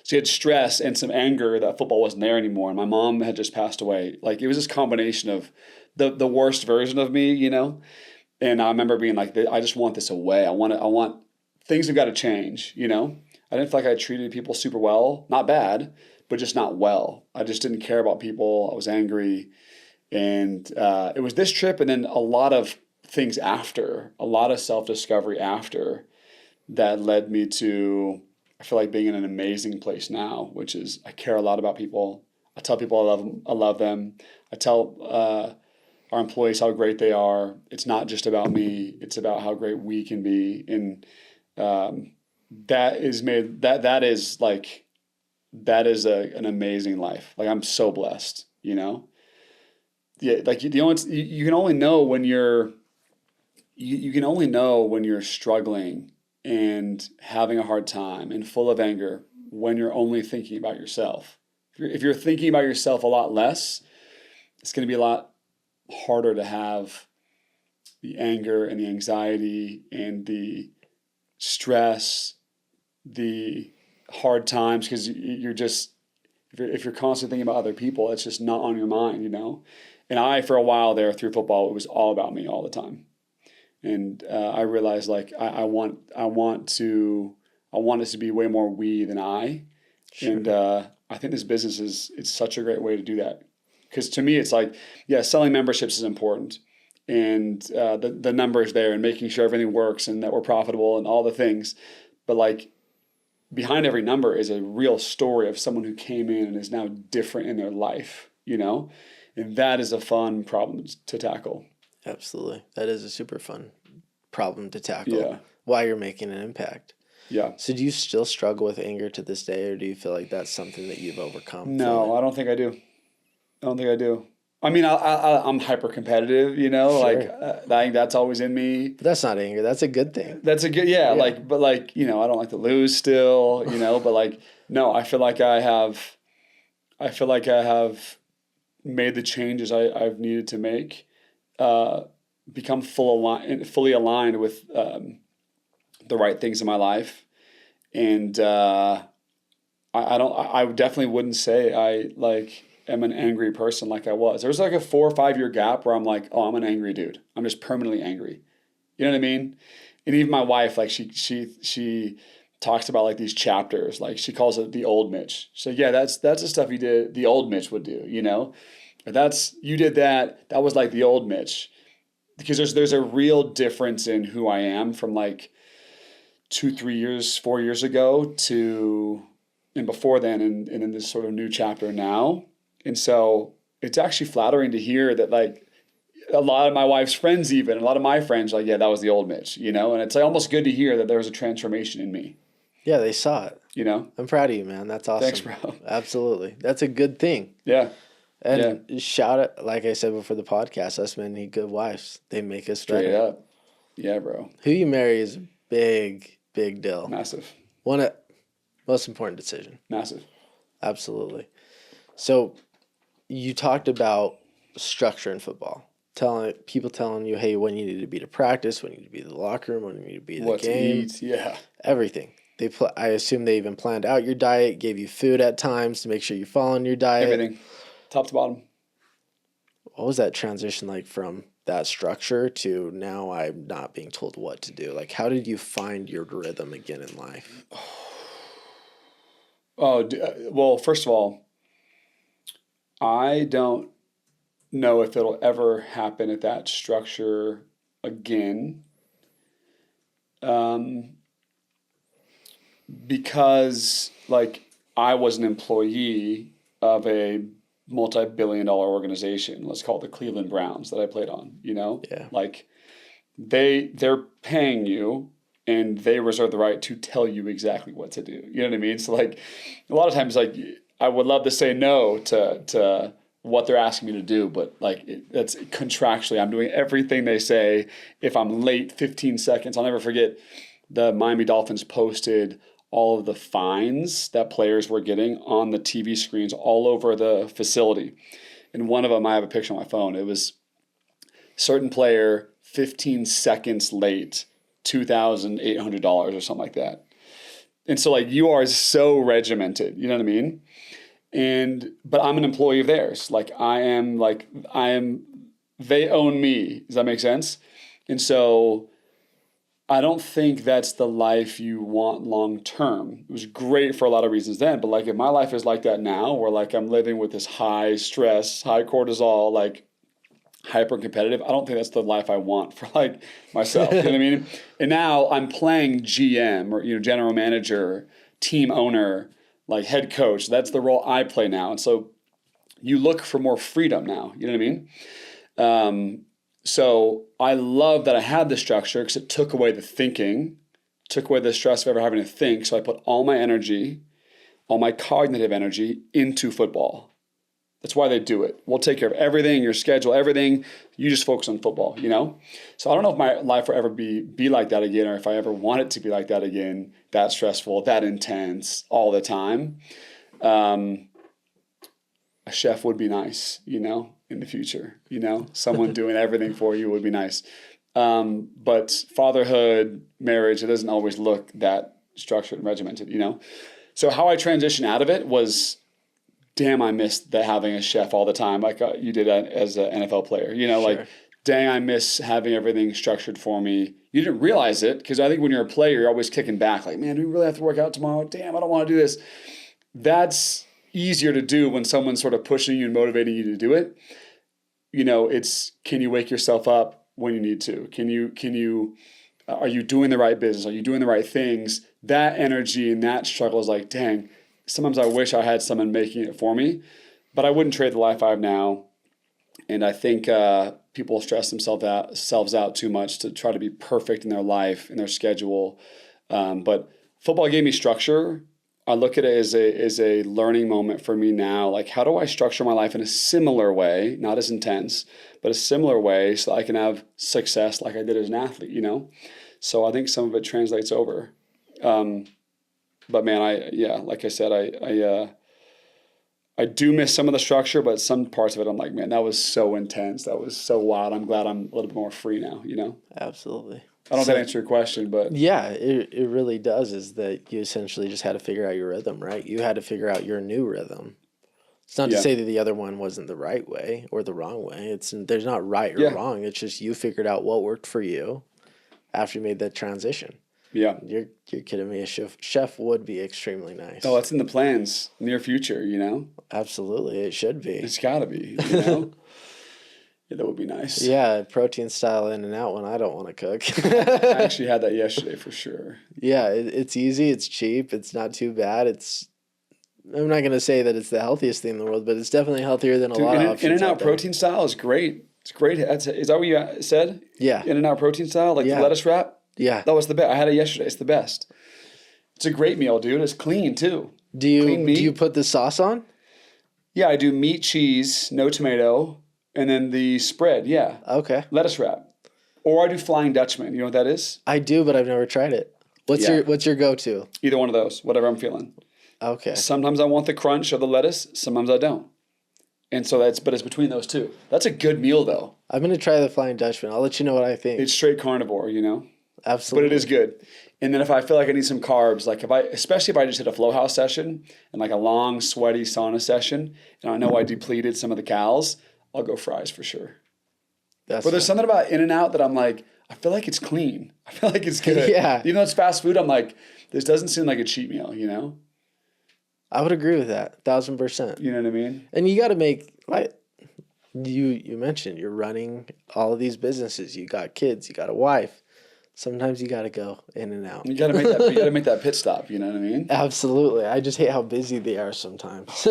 So you had stress and some anger that football wasn't there anymore. And my mom had just passed away. Like it was this combination of the worst version of me, And I remember being like, I just want this away. I want things have got to change, I didn't feel like I treated people super well, not bad, but just not well. I just didn't care about people. I was angry. And it was this trip and then a lot of things after, a lot of self-discovery after that led me to, I feel like being in an amazing place now, which is I care a lot about people. I tell people I love them. I tell our employees how great they are. It's not just about me. It's about how great we can be. And that is an amazing life. Like I'm so blessed, Yeah, like you can only know when you're struggling and having a hard time and full of anger when you're only thinking about yourself. If you're thinking about yourself a lot less, it's going to be a lot harder to have the anger and the anxiety and the stress, the hard times, because if you're constantly thinking about other people, it's just not on your mind, And I, for a while there through football, it was all about me all the time. And I realized like I want it to be way more we than I. Sure. And I think this business it's such a great way to do that. Because to me, it's like, yeah, selling memberships is important. And the numbers there and making sure everything works and that we're profitable and all the things. But like behind every number is a real story of someone who came in and is now different in their life, And that is a fun problem to tackle. Absolutely. That is a super fun problem to tackle while you're making an impact. Yeah. So do you still struggle with anger to this day, or do you feel like that's something that you've overcome? No, I don't think I do. I mean, I'm hyper competitive, Sure. Like I think that's always in me. But that's not anger. That's a good thing. That's a good, I don't like to lose still, but like, no, I feel like I have made the changes I've needed to make, become fully aligned with the right things in my life. And I I definitely wouldn't say I like am an angry person like I was. There was like a 4 or 5 year gap where I'm like, oh, I'm an angry dude. I'm just permanently angry. You know what I mean? And even my wife, like she talks about like these chapters, like she calls it the old Mitch. So yeah, that's the stuff you did, the old Mitch would do, you know? You did that, that was like the old Mitch. Because there's a real difference in who I am from like 2, 3 years, 4 years ago and before then and in this sort of new chapter now. And so it's actually flattering to hear that like a lot of my wife's friends, even a lot of my friends, like, yeah, that was the old Mitch, you know? And it's like almost good to hear that there was a transformation in me. Yeah, they saw it. You know? I'm proud of you, man. That's awesome. Thanks, bro. Absolutely. That's a good thing. Yeah. And shout out, like I said before the podcast, us men need good wives. They make us Straight better. up. Yeah, bro. Who you marry is a big, big deal. Massive. One of most important decision. Massive. Absolutely. So you talked about structure in football. People telling you, hey, when you need to be to practice, when you need to be to the locker room, when you need to be to the game. To eat, yeah. Everything. I assume they even planned out your diet, gave you food at times to make sure you're following your diet. Everything. Top to bottom. What was that transition like from that structure to now I'm not being told what to do? Like, how did you find your rhythm again in life? Well, first of all, I don't know if it'll ever happen at that structure again. Because like I was an employee of a multi-billion-dollar organization, let's call it the Cleveland Browns that I played on, you know? Yeah. Like they're paying you and they reserve the right to tell you exactly what to do. You know what I mean? So like a lot of times like I would love to say no to what they're asking me to do, but like that's contractually I'm doing everything they say. If I'm late 15 seconds, I'll never forget the Miami Dolphins posted all of the fines that players were getting on the TV screens all over the facility. And one of them, I have a picture on my phone. It was certain player 15 seconds late, $2,800 or something like that. And so like you are so regimented, you know what I mean? But I'm an employee of theirs. They own me. Does that make sense? And so I don't think that's the life you want long term. It was great for a lot of reasons then, but like if my life is like that now, where like I'm living with this high stress, high cortisol, like hyper competitive, I don't think that's the life I want for like myself. You know what I mean? And now I'm playing GM or general manager, team owner, like head coach. That's the role I play now. And so you look for more freedom now. You know what I mean? So I love that I had the structure because it took away the thinking, took away the stress of ever having to think. So I put all my energy, all my cognitive energy into football. That's why they do it. We'll take care of everything, your schedule, everything. You just focus on football, you know? So I don't know if my life will ever be like that again, or if I ever want it to be like that again, that stressful, that intense all the time. A chef would be nice, in the future, someone doing everything for you would be nice. But fatherhood, marriage, it doesn't always look that structured and regimented, So how I transitioned out of it was, damn, I missed having a chef all the time, like you did as an NFL player. Sure. Like, dang, I miss having everything structured for me. You didn't realize it because I think when you're a player, you're always kicking back. Like, man, do we really have to work out tomorrow? Damn, I don't want to do this. That's easier to do when someone's sort of pushing you and motivating you to do it. It's, can you wake yourself up when you need to? Are you doing the right business? Are you doing the right things? That energy and that struggle is like, dang, sometimes I wish I had someone making it for me, but I wouldn't trade the life I have now. And I think people stress themselves out too much to try to be perfect in their life, in their schedule. But football gave me structure. I look at it as a learning moment for me now. Like, how do I structure my life in a similar way, not as intense, but a similar way so that I can have success like I did as an athlete, So I think some of it translates over. But man, like I said, I do miss some of the structure, but some parts of it, I'm like, man, that was so intense. That was so wild. I'm glad I'm a little bit more free now, Absolutely. I don't know if that answers your question, but yeah, it really does. Is that you essentially just had to figure out your rhythm, right? You had to figure out your new rhythm. It's not to say that the other one wasn't the right way or the wrong way. There's not right or wrong. It's just you figured out what worked for you after you made that transition. Yeah. You're kidding me. A chef would be extremely nice. Oh, that's in the plans, near future, Absolutely. It should be. It's got to be, Yeah, that would be nice. Yeah, protein style In-N-Out when I don't want to cook. I actually had that yesterday for sure. Yeah, it's easy. It's cheap. It's not too bad. I'm not going to say that it's the healthiest thing in the world, but it's definitely healthier than a lot of options. In-N-Out protein style is great. It's great. Is that what you said? Yeah. In-N-Out protein style, like the lettuce wrap? Yeah. That was the best. I had it yesterday. It's the best. It's a great meal, dude. It's clean, too. Do you put the sauce on? Yeah, I do meat, cheese, no tomato, and then the spread, yeah. Okay. Lettuce wrap. Or I do Flying Dutchman. You know what that is? I do, but I've never tried it. What's your go-to? Either one of those, whatever I'm feeling. Okay. Sometimes I want the crunch of the lettuce. Sometimes I don't. And so it's between those two. That's a good meal, though. I'm going to try the Flying Dutchman. I'll let you know what I think. It's straight carnivore, Absolutely. But it is good. And then if I feel like I need some carbs, like especially if I just did a Flow Haus session and like a long, sweaty sauna session, and I know I depleted some of the calories, I'll go fries for sure. But there's something about In-N-Out that I'm like, I feel like it's clean. I feel like it's good. Yeah. Even though it's fast food, I'm like, this doesn't seem like a cheat meal, I would agree with that, 1,000%. You know what I mean? And you got to make, like you mentioned, you're running all of these businesses. You got kids, you got a wife. Sometimes you got to go in and out. You got to make that pit stop. You know what I mean? Absolutely. I just hate how busy they are sometimes.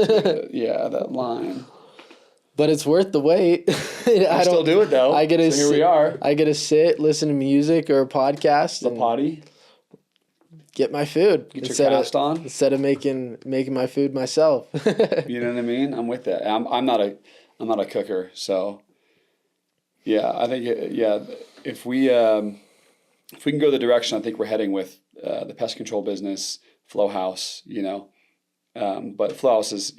Yeah, that line. But it's worth the wait. I still do it though. Here we are. I get to sit, listen to music or a podcast. The potty. Get my food. Get your cast on. Instead of making my food myself. You know what I mean? I'm with that. I'm not a cooker, so yeah. I think if we can go the direction I think we're heading with the pest control business, Flow Haus, but Flow Haus is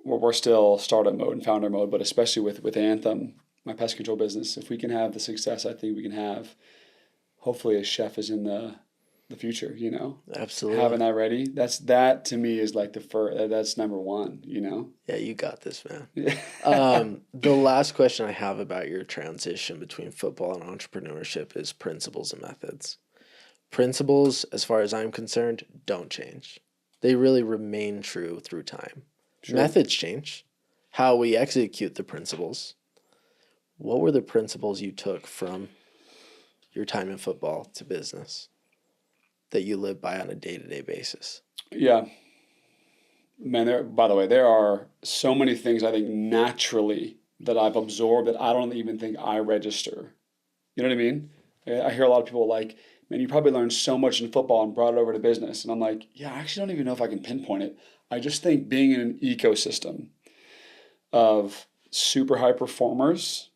we're still startup mode and founder mode, but especially with Anthem, my pest control business, if we can have the success I think we can have, hopefully a chef is in the future, Absolutely. Having that ready, that to me is like that's number one, Yeah, you got this, man. Yeah. The last question I have about your transition between football and entrepreneurship is principles and methods. Principles, as far as I'm concerned, don't change. They really remain true through time. Sure. Methods change. How we execute the principles. What were the principles you took from your time in football to business that you live by on a day-to-day basis? Yeah. Man, by the way, there are so many things I think naturally that I've absorbed that I don't even think I register. You know what I mean? I hear a lot of people like, man, you probably learned so much in football and brought it over to business. And I'm like, yeah, I actually don't even know if I can pinpoint it. I just think being in an ecosystem of super high performers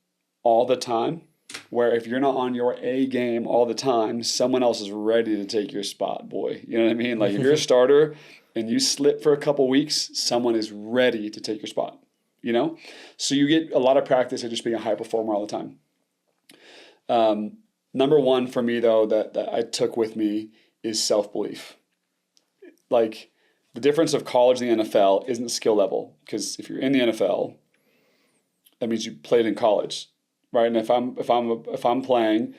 all the time, where if you're not on your A game all the time, someone else is ready to take your spot, boy. You know what I mean? Like if you're a starter and you slip for a couple weeks, someone is ready to take your spot, So you get a lot of practice at just being a high performer all the time. Number one for me, though, that I took with me is self-belief. Like the difference of college and the NFL isn't skill level, because if you're in the NFL, that means you played in college. Right, and if I'm playing,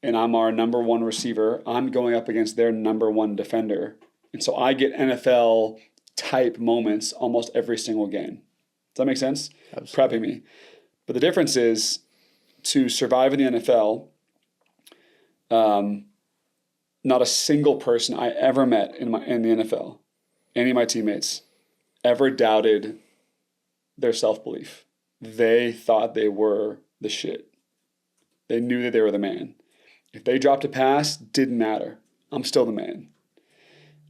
and I'm our number one receiver, I'm going up against their number one defender, and so I get NFL type moments almost every single game. Does that make sense? Absolutely. Prepping me, but the difference is to survive in the NFL. Not a single person I ever met in the NFL, any of my teammates, ever doubted their self-belief. They thought they were the shit. They knew that they were the man. If they dropped a pass, didn't matter. I'm still the man.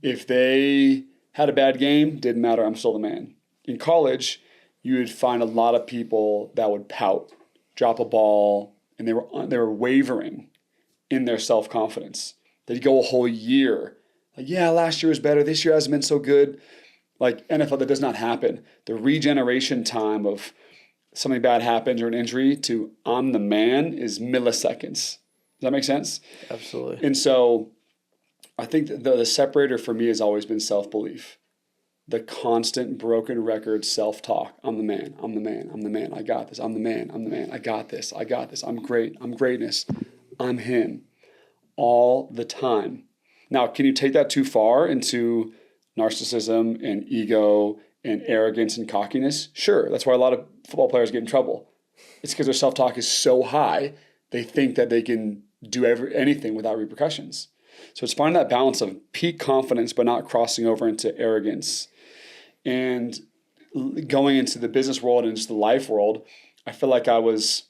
If they had a bad game, didn't matter. I'm still the man. In college, you would find a lot of people that would pout, drop a ball, and they were wavering in their self-confidence. They'd go a whole year. Like, yeah, last year was better. This year hasn't been so good. Like NFL, that does not happen. The regeneration time of something bad happens or an injury to I'm the man is milliseconds. that make sense? Absolutely. And so I think the separator for me has always been self-belief. The constant broken record self-talk. I'm the man. I'm the man. I'm the man. I got this. I'm the man. I'm the man. I got this. I got this. I'm great. I'm greatness. I'm him. All the time. Now, can you take that too far into narcissism and ego and arrogance and cockiness? Sure. That's why a lot of football players get in trouble. It's because their self-talk is so high, they think that they can do anything without repercussions. So it's finding that balance of peak confidence, but not crossing over into arrogance. And going into the business world and into the life world, I feel like I was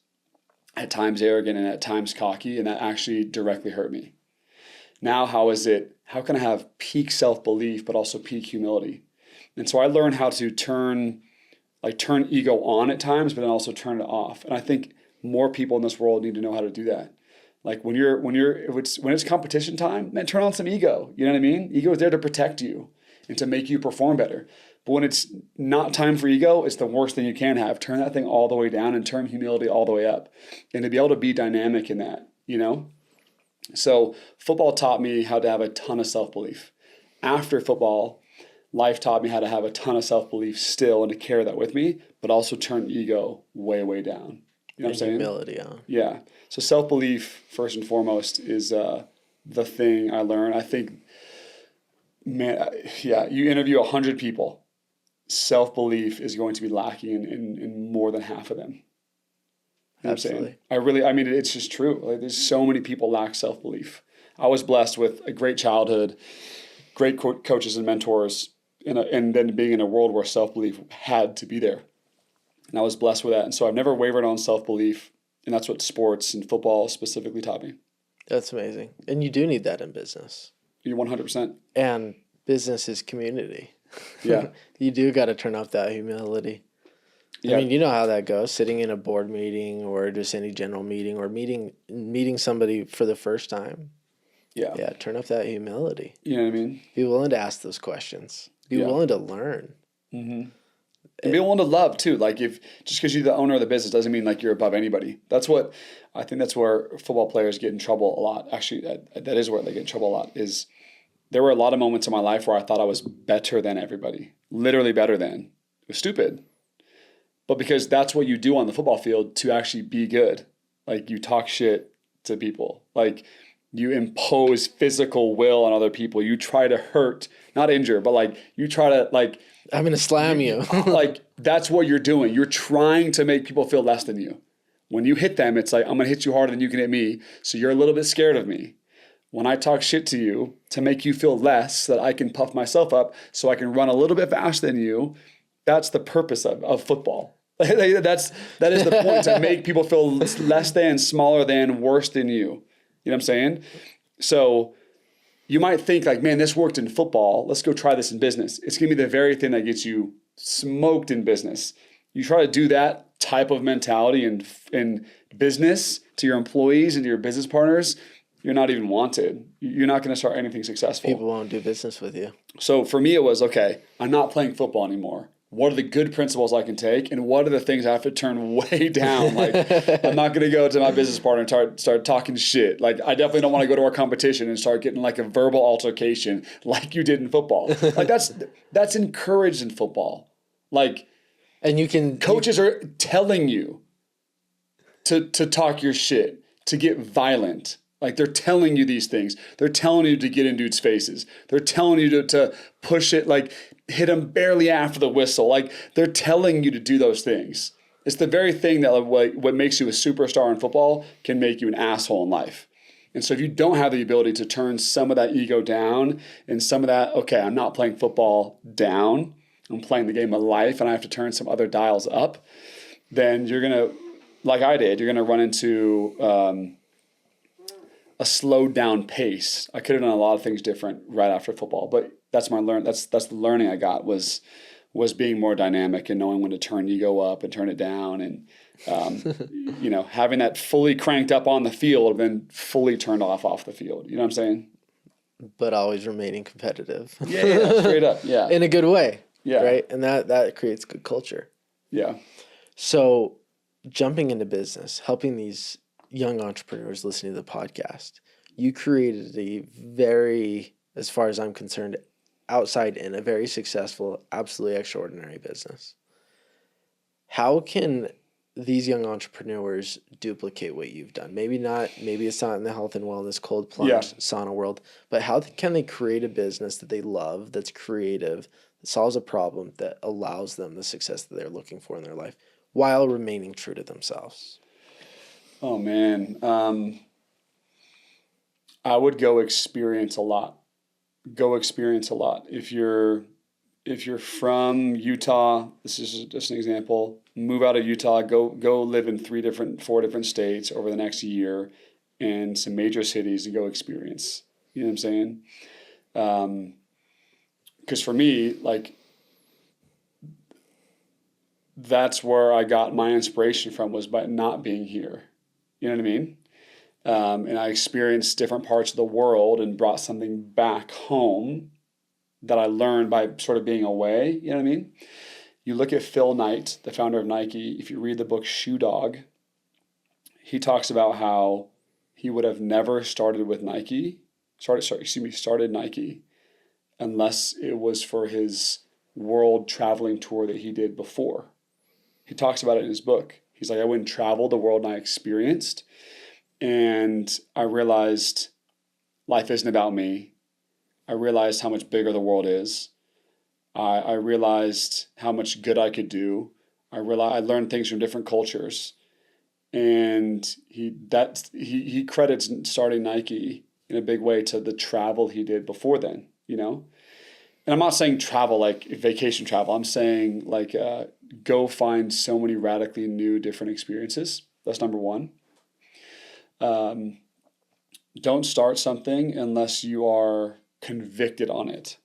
at times arrogant and at times cocky, and that actually directly hurt me. Now, how can I have peak self-belief, but also peak humility? And so I learned how to turn ego on at times, but then also turn it off. And I think more people in this world need to know how to do that. Like when it's competition time, man, turn on some ego. You know what I mean? Ego is there to protect you and to make you perform better. But when it's not time for ego, it's the worst thing you can have. Turn that thing all the way down and turn humility all the way up. And to be able to be dynamic in that, you know? So football taught me how to have a ton of self-belief. After football, life taught me how to have a ton of self-belief still and to carry that with me, but also turn ego way, way down. You know what I'm saying? Humility, Yeah. So self-belief, first and foremost, is the thing I learned. I think, man, yeah, you interview 100 people. Self-belief is going to be lacking in more than half of them. You know Absolutely. what I'm saying? It's just true. Like, there's so many people lack self-belief. I was blessed with a great childhood, great coaches and mentors, and then being in a world where self-belief had to be there. And I was blessed with that. And so I've never wavered on self-belief. And that's what sports and football specifically taught me. That's amazing. And you do need that in business. You're 100%. And business is community. Yeah. You do got to turn up that humility. Yeah. I mean, you know how that goes, sitting in a board meeting or just any general meeting or meeting somebody for the first time. Yeah. Yeah, turn up that humility. You know what I mean? Be willing to ask those questions. Be willing to learn. Mm-hmm. And be willing to love too. Like just because you're the owner of the business doesn't mean like you're above anybody. That's where football players get in trouble a lot. Actually, that is where they get in trouble a lot. Is there were a lot of moments in my life where I thought I was better than everybody, literally better than. It was stupid. But because that's what you do on the football field to actually be good. Like you talk shit to people. Like you impose physical will on other people. You try to hurt, not injure, but like you try to like. I'm going to slam you. Like that's what you're doing. You're trying to make people feel less than you. When you hit them, it's like, I'm going to hit you harder than you can hit me. So you're a little bit scared of me. When I talk shit to you to make you feel less so that I can puff myself up so I can run a little bit faster than you, that's the purpose of football. That is the point, to make people feel less than, smaller than, worse than you. You know what I'm saying? So you might think like, man, this worked in football. Let's go try this in business. It's going to be the very thing that gets you smoked in business. You try to do that type of mentality in business to your employees and to your business partners, you're not even wanted. You're not going to start anything successful. People won't do business with you. So for me, it was, okay, I'm not playing football anymore. What are the good principles I can take? And what are the things I have to turn way down? Like, I'm not going to go to my business partner and start talking shit. Like, I definitely don't want to go to our competition and start getting like a verbal altercation like you did in football. Like, that's encouraged in football. Like, and coaches are telling you to talk your shit, to get violent. Like, they're telling you these things. They're telling you to get in dudes' faces. They're telling you to push it, like hit them barely after the whistle. Like, they're telling you to do those things. It's the very thing that what makes you a superstar in football can make you an asshole in life. And so if you don't have the ability to turn some of that ego down and some of that, okay, I'm not playing football down, I'm playing the game of life and I have to turn some other dials up, then you're going to, like I did, you're going to run into a slowed down pace. I could have done a lot of things different right after football, but that's the learning I got was being more dynamic and knowing when to turn ego up and turn it down, and having that fully cranked up on the field and then fully turned off the field. You know what I'm saying? But always remaining competitive. Yeah, straight up. Yeah. In a good way. Yeah. Right? And that creates good culture. Yeah. So jumping into business, helping these young entrepreneurs listening to the podcast, you created a very, as far as I'm concerned, outside in, a very successful, absolutely extraordinary business. How can these young entrepreneurs duplicate what you've done? Maybe it's not in the health and wellness, cold plunge, sauna world, but how can they create a business that they love, that's creative, that solves a problem, that allows them the success that they're looking for in their life while remaining true to themselves? Oh man. I would go experience a lot. If you're from Utah, this is just an example, move out of Utah, go live in 4 different states over the next year and some major cities and go experience. You know what I'm saying? Because for me, like, that's where I got my inspiration from, was by not being here. You know what I mean? And I experienced different parts of the world and brought something back home that I learned by sort of being away. You know what I mean? You look at Phil Knight, the founder of Nike. If you read the book Shoe Dog, he talks about how he would have never started Nike unless it was for his world traveling tour that he did before. He talks about it in his book. He's like, I went and traveled the world and I experienced, and I realized life isn't about me. I realized how much bigger the world is. I realized how much good I could do. I learned things from different cultures. And he credits starting Nike in a big way to the travel he did before then, you know? And I'm not saying travel like vacation travel. I'm saying like go find so many radically new, different experiences. That's number one. Don't start something unless you are convicted on it.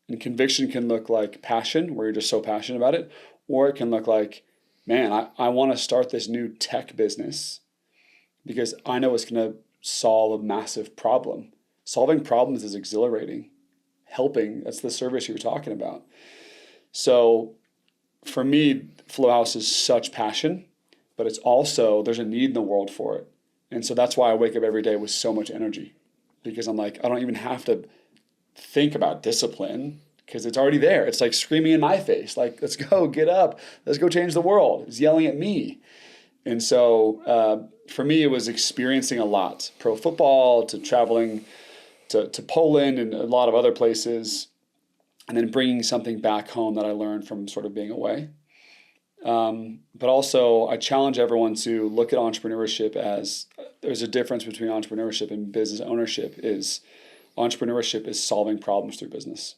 And conviction can look like passion, where you're just so passionate about it, or it can look like, man, I want to start this new tech business because I know it's going to solve a massive problem. Solving problems is exhilarating. Helping, that's the service you were talking about. So for me, Flow Haus is such passion, but it's also, there's a need in the world for it. And so that's why I wake up every day with so much energy, because I'm like, I don't even have to think about discipline because it's already there. It's like screaming in my face, like, let's go, get up, let's go change the world. It's yelling at me. And so for me, it was experiencing a lot, pro football to traveling to Poland and a lot of other places, and then bringing something back home that I learned from sort of being away. But also I challenge everyone to look at entrepreneurship as, there's a difference between entrepreneurship and business ownership. Entrepreneurship is solving problems through business.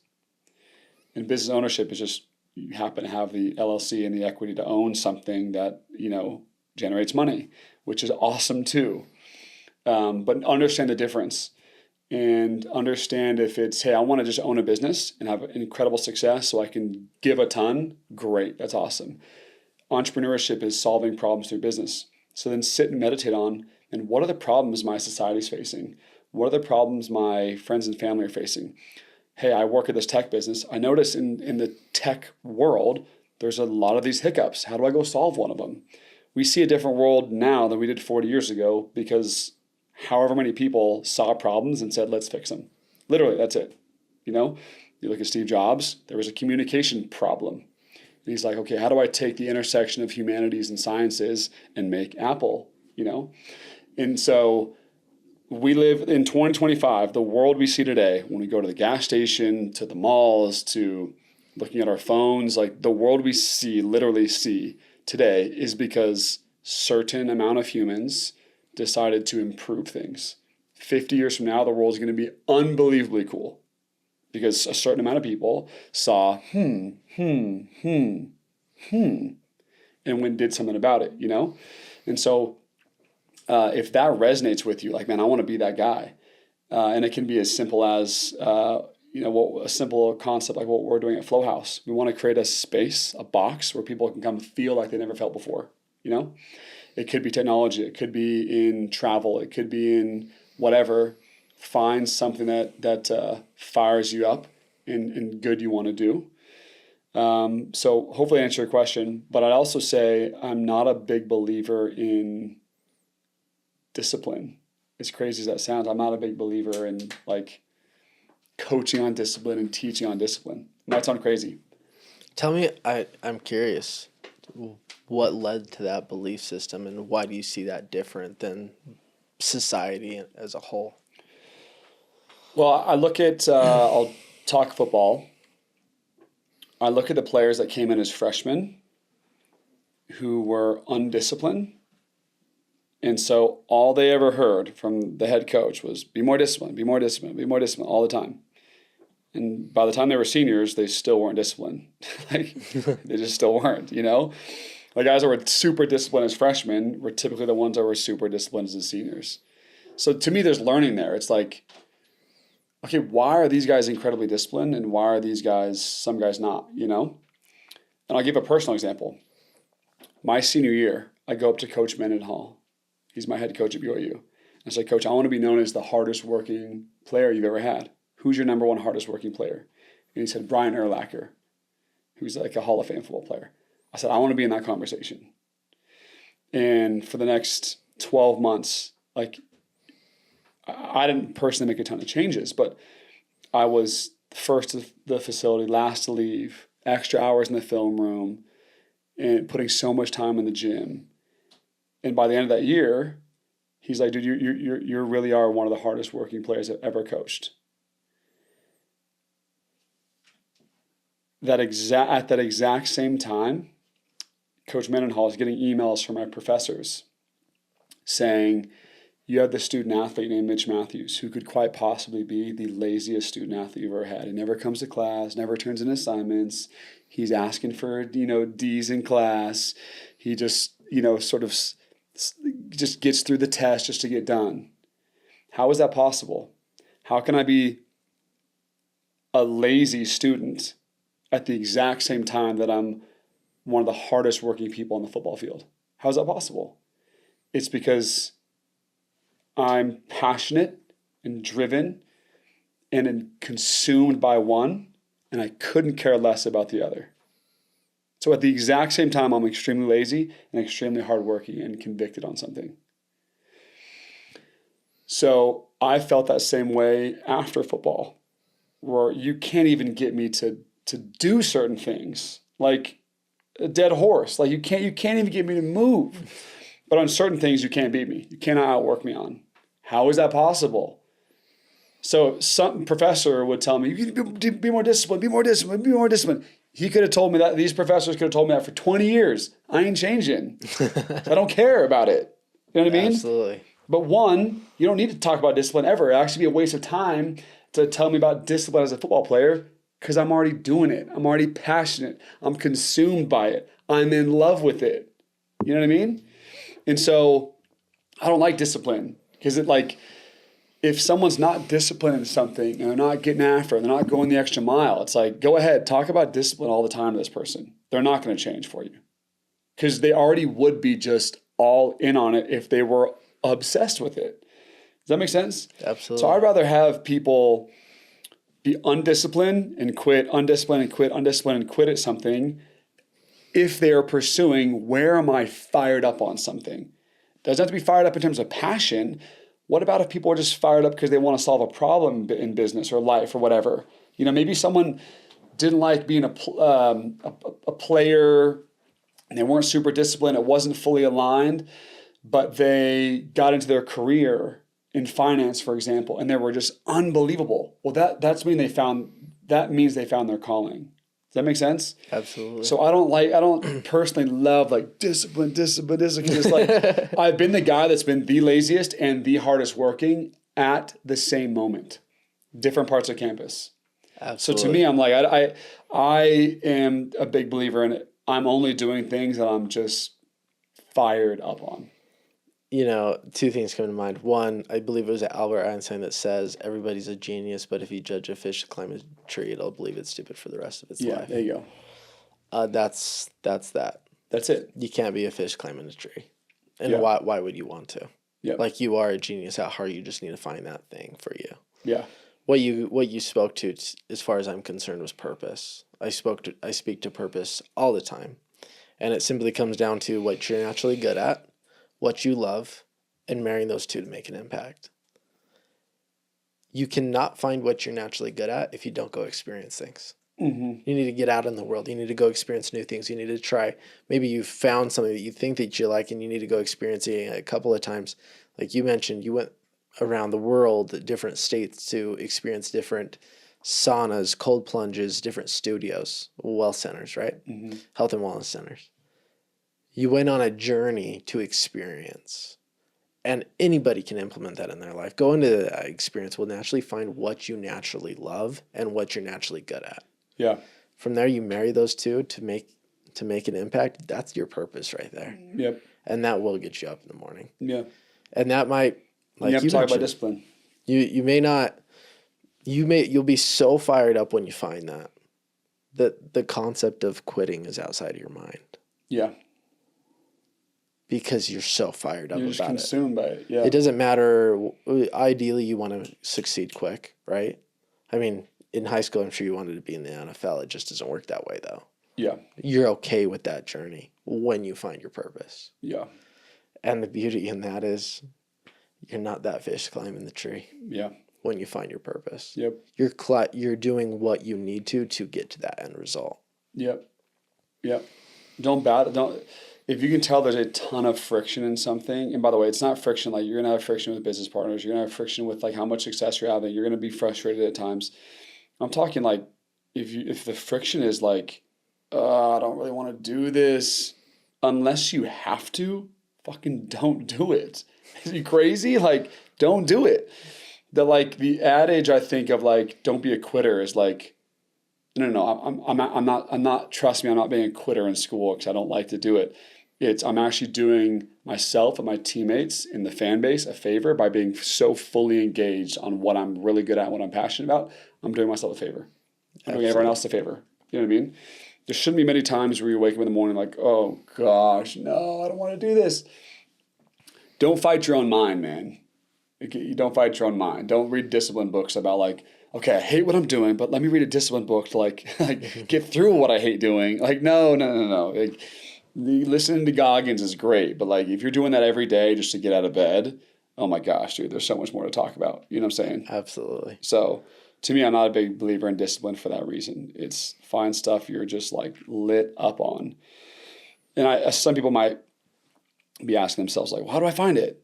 And business ownership is just, you happen to have the LLC and the equity to own something that, you know, generates money, which is awesome too. But understand the difference. And understand if it's, hey, I want to just own a business and have incredible success so I can give a ton, great, that's awesome. Entrepreneurship is solving problems through business. So then sit and meditate on, and what are the problems my society's facing? What are the problems my friends and family are facing? Hey, I work at this tech business. I notice in the tech world, there's a lot of these hiccups. How do I go solve one of them? We see a different world now than we did 40 years ago because however many people saw problems and said, let's fix them. Literally, that's it. You know, you look at Steve Jobs, there was a communication problem. And he's like, okay, how do I take the intersection of humanities and sciences and make Apple, you know? And so we live in 2025, the world we see today, when we go to the gas station, to the malls, to looking at our phones, like the world we literally see today is because certain amount of humans decided to improve things. 50 years from now, the world is going to be unbelievably cool because a certain amount of people saw, and did something about it, you know? And so if that resonates with you, like, man, I want to be that guy. And it can be as simple as, a simple concept like what we're doing at Flow Haus. We want to create a space, a box where people can come feel like they never felt before, you know? It could be technology. It could be in travel. It could be in whatever. Find something that fires you up and good you want to do. So hopefully I answer your question. But I'd also say I'm not a big believer in discipline. As crazy as that sounds, I'm not a big believer in like coaching on discipline and teaching on discipline. It might sound crazy. Tell me, I'm curious, what led to that belief system, and why do you see that different than society as a whole? Well, I look at, I'll talk football. I look at the players that came in as freshmen who were undisciplined. And so all they ever heard from the head coach was be more disciplined, be more disciplined, be more disciplined all the time. And by the time they were seniors, they still weren't disciplined. Like they just still weren't, you know? The guys that were super disciplined as freshmen were typically the ones that were super disciplined as the seniors. So to me, there's learning there. It's like, okay, why are these guys incredibly disciplined and why are these guys, some guys not, you know? And I'll give a personal example. My senior year, I go up to Coach Mendenhall. He's my head coach at BYU. I say, Coach, I want to be known as the hardest working player you've ever had. Who's your number one hardest working player? And he said, Brian Urlacher, who's like a Hall of Fame football player. I said, I want to be in that conversation. And for the next 12 months, like I didn't personally make a ton of changes, but I was first to the facility, last to leave, extra hours in the film room, and putting so much time in the gym. And by the end of that year, he's like, dude, you really are one of the hardest working players I've ever coached. At that exact same time, Coach Mendenhall is getting emails from my professors saying, you have this student athlete named Mitch Mathews who could quite possibly be the laziest student athlete you've ever had. He never comes to class, never turns in assignments. He's asking for, D's in class. He just, sort of just gets through the test just to get done. How is that possible? How can I be a lazy student at the exact same time that I'm one of the hardest working people on the football field? How is that possible? It's because I'm passionate and driven and consumed by one, and I couldn't care less about the other. So at the exact same time, I'm extremely lazy and extremely hardworking and convicted on something. So I felt that same way after football, where you can't even get me to do certain things, like a dead horse. Like you can't even get me to move. But on certain things, you can't beat me. You cannot outwork me on. How is that possible? So some professor would tell me, you need to be more disciplined, be more disciplined, be more disciplined. He could have told me that. These professors could have told me that for 20 years. I ain't changing. I don't care about it. You know what I mean? Absolutely. But one, you don't need to talk about discipline ever. It'd actually be a waste of time to tell me about discipline as a football player because I'm already doing it. I'm already passionate. I'm consumed by it. I'm in love with it. You know what I mean? And so I don't like discipline because if someone's not disciplined in something and they're not getting after it, they're not going the extra mile, it's like, go ahead, talk about discipline all the time to this person. They're not going to change for you because they already would be just all in on it if they were obsessed with it. Does that make sense? Absolutely. So I'd rather have people be undisciplined and quit, undisciplined and quit, undisciplined and quit at something if they are pursuing where am I fired up on something. Doesn't have to be fired up in terms of passion. What about if people are just fired up because they want to solve a problem in business or life or whatever? Maybe someone didn't like being a player and they weren't super disciplined. It wasn't fully aligned, but they got into their career in finance, for example, and they were just unbelievable. Well, that means they found their calling. Does that make sense? Absolutely. So I don't personally love discipline. It's like I've been the guy that's been the laziest and the hardest working at the same moment, different parts of campus. Absolutely. So to me, I'm like, I am a big believer in it. I'm only doing things that I'm just fired up on. Two things come to mind. One, I believe it was Albert Einstein that says everybody's a genius, but if you judge a fish to climb a tree, it'll believe it's stupid for the rest of its life. Yeah, there you go. That's that. That's it. You can't be a fish climbing a tree. And Yeah. why would you want to? Yeah. Like you are a genius at heart, you just need to find that thing for you. Yeah. What you spoke to, as far as I'm concerned, was purpose. I speak to purpose all the time. And it simply comes down to what you're naturally good at, what you love, and marrying those two to make an impact. You cannot find what you're naturally good at if you don't go experience things. You need to get out in the world. You need to go experience new things. You need to try. Maybe you found something that you think that you like and you need to go experience it a couple of times. Like you mentioned, you went around the world, different states to experience different saunas, cold plunges, different studios, wealth centers, right? Health and wellness centers. You went on a journey to experience. And anybody can implement that in their life. Go into that experience will naturally find what you naturally love and what you're naturally good at. Yeah. From there, you marry those two to make an impact. That's your purpose right there. Yep. And that will get you up in the morning. Yeah. And that might, like you have to talk about discipline. You may not. You'll be so fired up when you find that the concept of quitting is outside of your mind. Yeah. Because you're so fired up you're about just consumed by it. Yeah. It doesn't matter. Ideally, you want to succeed quick, right? I mean, in high school, I'm sure you wanted to be in the NFL. It just doesn't work that way, though. Yeah. You're okay with that journey when you find your purpose. Yeah. And the beauty in that is you're not that fish climbing the tree. Yeah. When you find your purpose. Yep. You're doing what you need to get to that end result. Yep. Yep. If you can tell there's a ton of friction in something, and by the way, it's not friction like you're gonna have friction with business partners, you're gonna have friction with like how much success you're having, you're gonna be frustrated at times. I'm talking like if the friction is like, I don't really want to do this, unless you have to, fucking don't do it. Is you crazy? Like, don't do it. The adage I think of like, don't be a quitter is like, no, I'm not, trust me, I'm not being a quitter in school because I don't like to do it. I'm actually doing myself and my teammates in the fan base a favor by being so fully engaged on what I'm really good at, what I'm passionate about. I'm doing myself a favor. I'm doing everyone else a favor. You know what I mean? There shouldn't be many times where you wake up in the morning like, oh gosh, no, I don't want to do this. Don't fight your own mind, man. You don't fight your own mind. Don't read discipline books about like, okay, I hate what I'm doing, but let me read a discipline book to like get through what I hate doing. Like, no. Like, listening to Goggins is great, but like if you're doing that every day just to get out of bed, oh my gosh, dude, there's so much more to talk about. You know what I'm saying? Absolutely. So to me, I'm not a big believer in discipline for that reason. It's find stuff you're just like lit up on. And some people might be asking themselves like, well, how do I find it?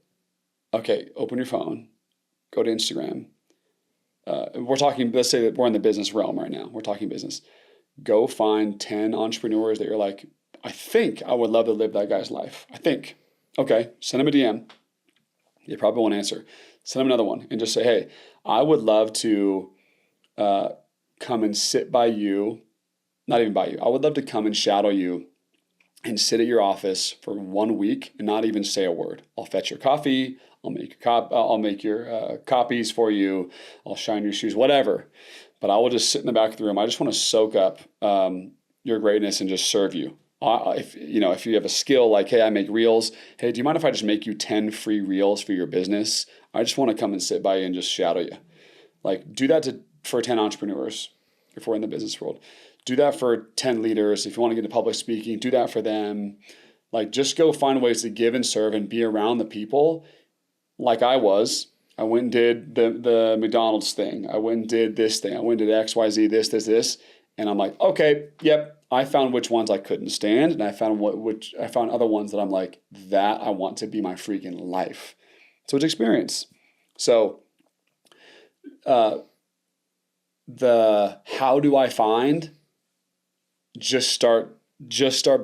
Okay, open your phone, go to Instagram. We're talking, let's say that we're in the business realm right now. We're talking business. Go find 10 entrepreneurs that you're like, I think I would love to live that guy's life. I think. Okay, send him a DM. They probably won't answer. Send him another one and just say, hey, I would love to come and sit by you. Not even by you. I would love to come and shadow you and sit at your office for 1 week and not even say a word. I'll fetch your coffee. I'll make your copies for you. I'll shine your shoes, whatever. But I will just sit in the back of the room. I just want to soak up your greatness and just serve you. If you have a skill like, hey, I make reels. Hey, do you mind if I just make you 10 free reels for your business? I just want to come and sit by you and just shadow you. Like, do that for 10 entrepreneurs if we're in the business world. Do that for 10 leaders. If you want to get into public speaking, do that for them. Like, just go find ways to give and serve and be around the people. Like I went and did the McDonald's thing. I went and did this thing. I went and did XYZ, this. And I'm like, okay, yep. I found which ones I couldn't stand. And I found other ones that I'm like, that I want to be my freaking life. So it's experience. So the how do I find? Just start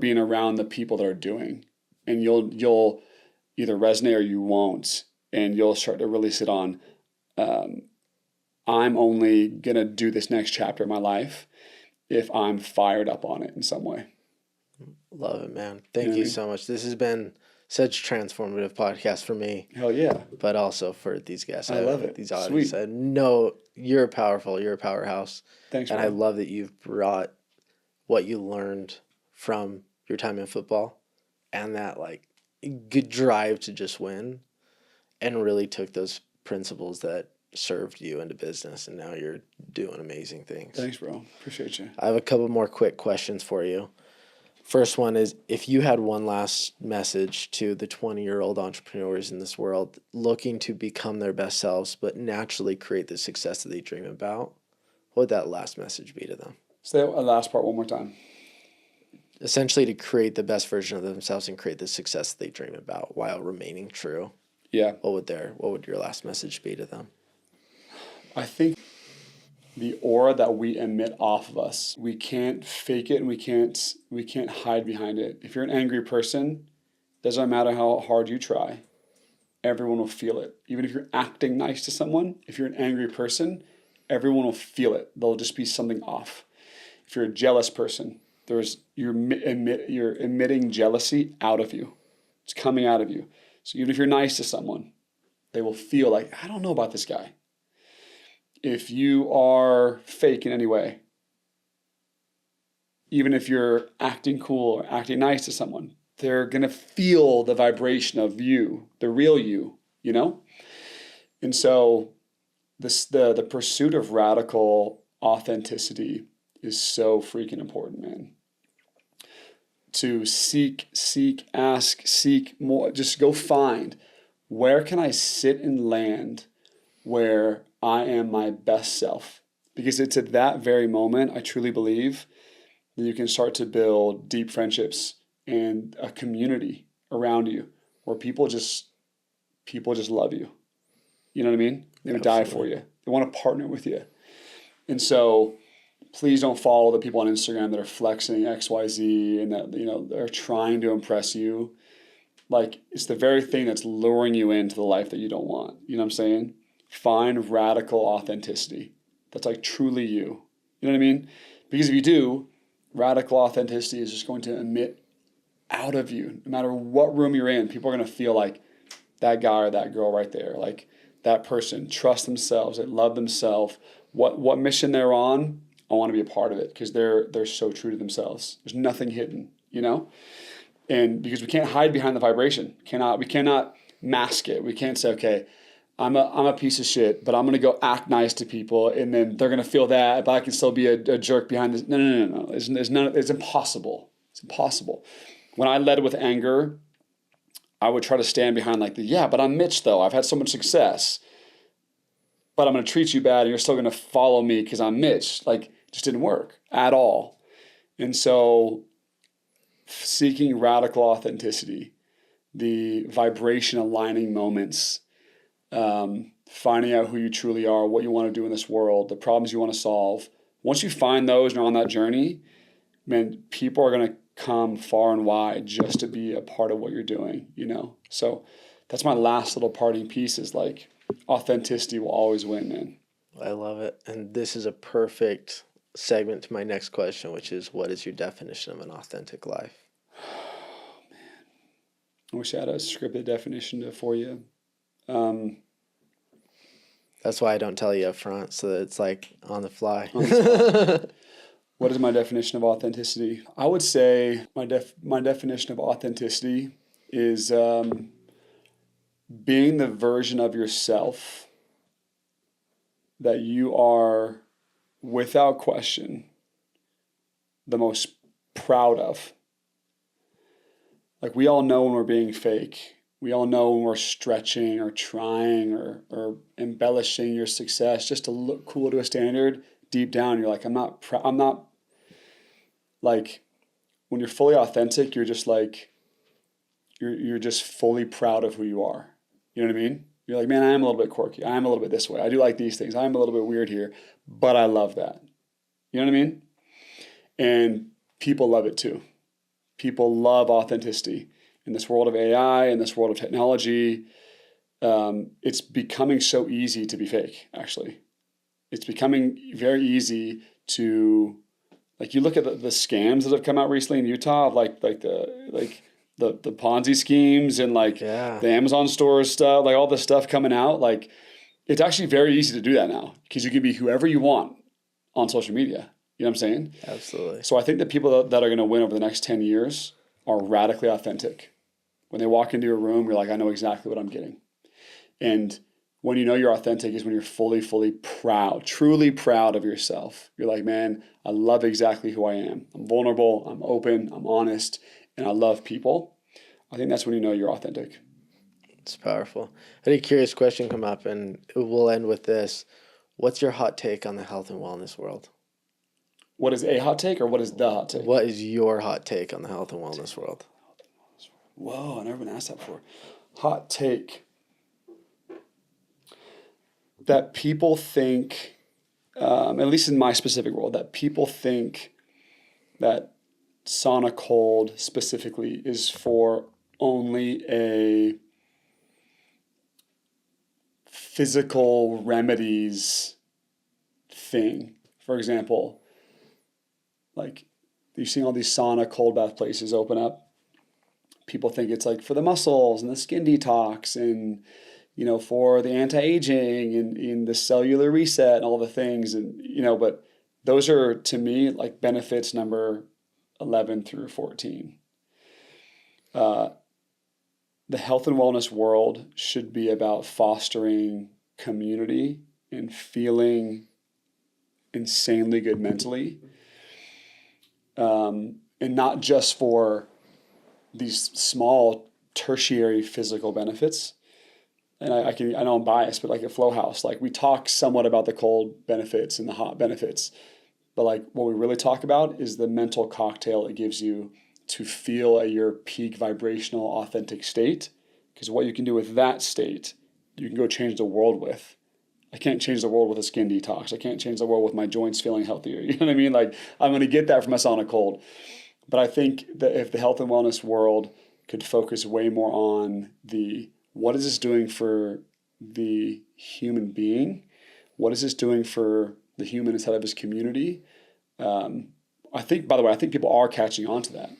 being around the people that are doing. And you'll either resonate or you won't. And you'll start to really sit on, I'm only going to do this next chapter of my life if I'm fired up on it in some way. Love it, man. Thank you so much. This has been such a transformative podcast for me. Hell yeah. But also for these guys. I love it. These audience. I know you're powerful. You're a powerhouse. Thanks, and bro. I love that you've brought what you learned from your time in football and that like good drive to just win and really took those principles that served you into business, and now you're doing amazing things. Thanks, bro. Appreciate you. I have a couple more quick questions for you. First one is, if you had one last message to the 20-year-old entrepreneurs in this world looking to become their best selves, but naturally create the success that they dream about, what would that last message be to them? Say the last part one more time. Essentially to create the best version of themselves and create the success that they dream about while remaining true. Yeah. What would your last message be to them? I think the aura that we emit off of us, we can't fake it and we can't hide behind it. If you're an angry person, doesn't matter how hard you try, everyone will feel it. Even if you're acting nice to someone, if you're an angry person, everyone will feel it. There'll just be something off. If you're a jealous person, you're emitting jealousy out of you. It's coming out of you. So even if you're nice to someone, they will feel like, I don't know about this guy. If you are fake in any way, even if you're acting cool or acting nice to someone, they're going to feel the vibration of you, the real you, you know? And so the pursuit of radical authenticity is so freaking important, man. To seek, ask, seek more, just go find, where can I sit and land where I am my best self? Because it's at that very moment, I truly believe, that you can start to build deep friendships and a community around you where people just love you. You know what I mean? They would die for you. They want to partner with you. And so please don't follow the people on Instagram that are flexing XYZ and that, you know, they're trying to impress you. Like, it's the very thing that's luring you into the life that you don't want. You know what I'm saying? Find radical authenticity. That's like truly you. You know what I mean? Because if you do, radical authenticity is just going to emit out of you. No matter what room you're in, people are going to feel like that guy or that girl right there. Like that person, trust themselves, they love themselves. What mission they're on, I want to be a part of it because they're so true to themselves. There's nothing hidden, you know? And because we can't hide behind the vibration. We cannot mask it. We can't say, okay, I'm a piece of shit, but I'm going to go act nice to people, and then they're going to feel that, but I can still be a jerk behind this. No. It's impossible. It's impossible. When I led with anger, I would try to stand behind but I'm Mitch though. I've had so much success, but I'm going to treat you bad and you're still going to follow me because I'm Mitch. Like, it just didn't work at all. And so seeking radical authenticity, the vibration aligning moments, finding out who you truly are, what you want to do in this world, the problems you want to solve. Once you find those and are on that journey, man, people are going to come far and wide just to be a part of what you're doing, you know? So that's my last little parting piece is like, authenticity will always win, man. I love it. And this is a perfect segment to my next question, which is, what is your definition of an authentic life? Oh, man. I wish I had a scripted definition for you. That's why I don't tell you up front, so that it's like on the fly. What is my definition of authenticity? I would say my definition of authenticity is being the version of yourself that you are, without question, the most proud of. Like, we all know when we're being fake. We all know when we're stretching or trying or embellishing your success just to look cool to a standard. Deep down, you're like, I'm not like, when you're fully authentic, you're just like, you're just fully proud of who you are. You know what I mean? You're like, man, I am a little bit quirky. I am a little bit this way. I do like these things. I'm a little bit weird here, but I love that. You know what I mean? And people love it too. People love authenticity. In this world of AI, in this world of technology, it's becoming so easy to be fake, actually. It's becoming very easy to, like, you look at the scams that have come out recently in Utah of the Ponzi schemes and the Amazon stores stuff, like all this stuff coming out. Like, it's actually very easy to do that now because you can be whoever you want on social media. You know what I'm saying? Absolutely. So I think the people that are going to win over the next 10 years are radically authentic. When they walk into a room, you're like, I know exactly what I'm getting. And When you know you're authentic is when you're fully proud, truly proud of yourself. You're like, man, I love exactly who I am. I'm vulnerable, I'm open, I'm honest, and I love people. I think that's when you know you're authentic. It's powerful. I had a curious question come up, and we'll end with this. What's your hot take on the health and wellness world? What is a hot take or what is the hot take? What is your hot take on the health and wellness world? Whoa, I've never been asked that before. Hot take. That people think, at least in my specific world, that people think that sauna cold specifically is for only a physical remedies thing. For example, like you've seen all these sauna cold bath places open up. People think it's like for the muscles and the skin detox and, you know, for the anti-aging and in the cellular reset and all the things. And, you know, but those are, to me, like benefits number 11 through 14. The health and wellness world should be about fostering community and feeling insanely good mentally. And not just for these small tertiary physical benefits. And I know I'm biased, but like at Flow Haus, like we talk somewhat about the cold benefits and the hot benefits, but like what we really talk about is the mental cocktail it gives you to feel at your peak vibrational authentic state. Because what you can do with that state, you can go change the world with. I can't change the world with a skin detox. I can't change the world with my joints feeling healthier. You know what I mean? Like I'm going to get that from a sauna cold. But I think that if the health and wellness world could focus way more on what is this doing for the human being? What is this doing for the human inside of his community? I think, by the way, I think people are catching on to that.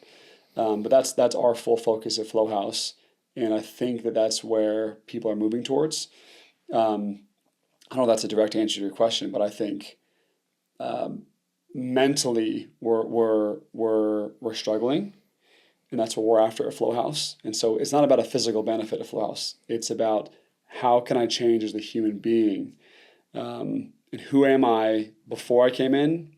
But that's our full focus at Flow Haus. And I think that that's where people are moving towards. I don't know if that's a direct answer to your question, but I think mentally we're struggling. And that's what we're after at Flow Haus. And so it's not about a physical benefit of Flow Haus. It's about how can I change as a human being? And who am I before I came in?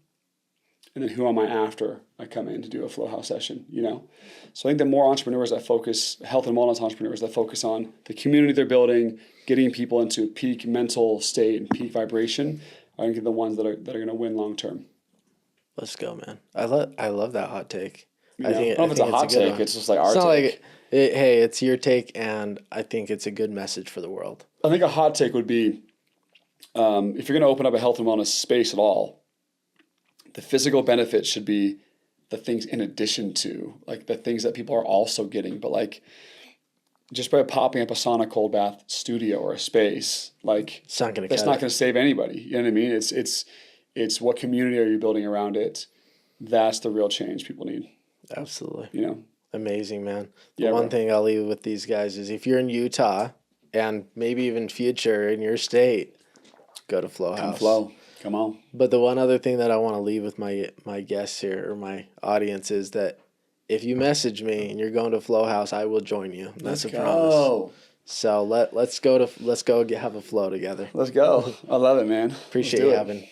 And then who am I after I come in to do a Flow Haus session, you know? So I think the more entrepreneurs that focus, health and wellness entrepreneurs that focus on the community they're building, getting people into peak mental state and peak vibration, I think are the ones that are going to win long term. Let's go, man. I love that hot take. I don't know if it's a hot take. One. It's just like our take. Like, hey, it's your take, and I think it's a good message for the world. I think a hot take would be, if you're going to open up a health and wellness space at all, the physical benefits should be the things in addition to, like the things that people are also getting. But like, just by popping up a sauna cold bath studio or a space, like that's not going to save anybody. You know what I mean? It's what community are you building around it? That's the real change people need. Absolutely. You know, amazing, man. The one thing I'll leave with these guys is if you're in Utah and maybe even future in your state, go to Flow Haus. Come on. But the one other thing that I want to leave with my guests here or my audience is that if you message me and you're going to Flow Haus, I will join you. That's a promise. So let's go have a flow together. Let's go. I love it, man. Thanks for having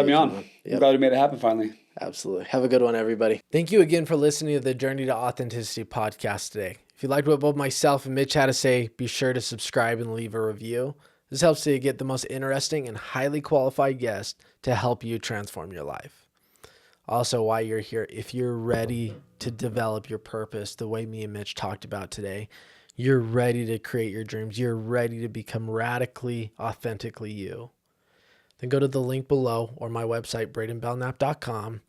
me on. Yep. I'm glad we made it happen finally. Absolutely. Have a good one, everybody. Thank you again for listening to the Journey to Authenticity podcast today. If you liked what both myself and Mitch had to say, be sure to subscribe and leave a review. This helps to get the most interesting and highly qualified guests to help you transform your life. Also, while you're here, if you're ready to develop your purpose the way me and Mitch talked about today, you're ready to create your dreams, you're ready to become radically, authentically you, then go to the link below or my website, braidenbelnap.com,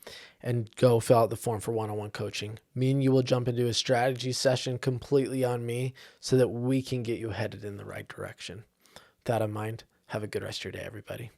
and go fill out the form for one-on-one coaching. Me and you will jump into a strategy session completely on me so that we can get you headed in the right direction. With that in mind, have a good rest of your day, everybody.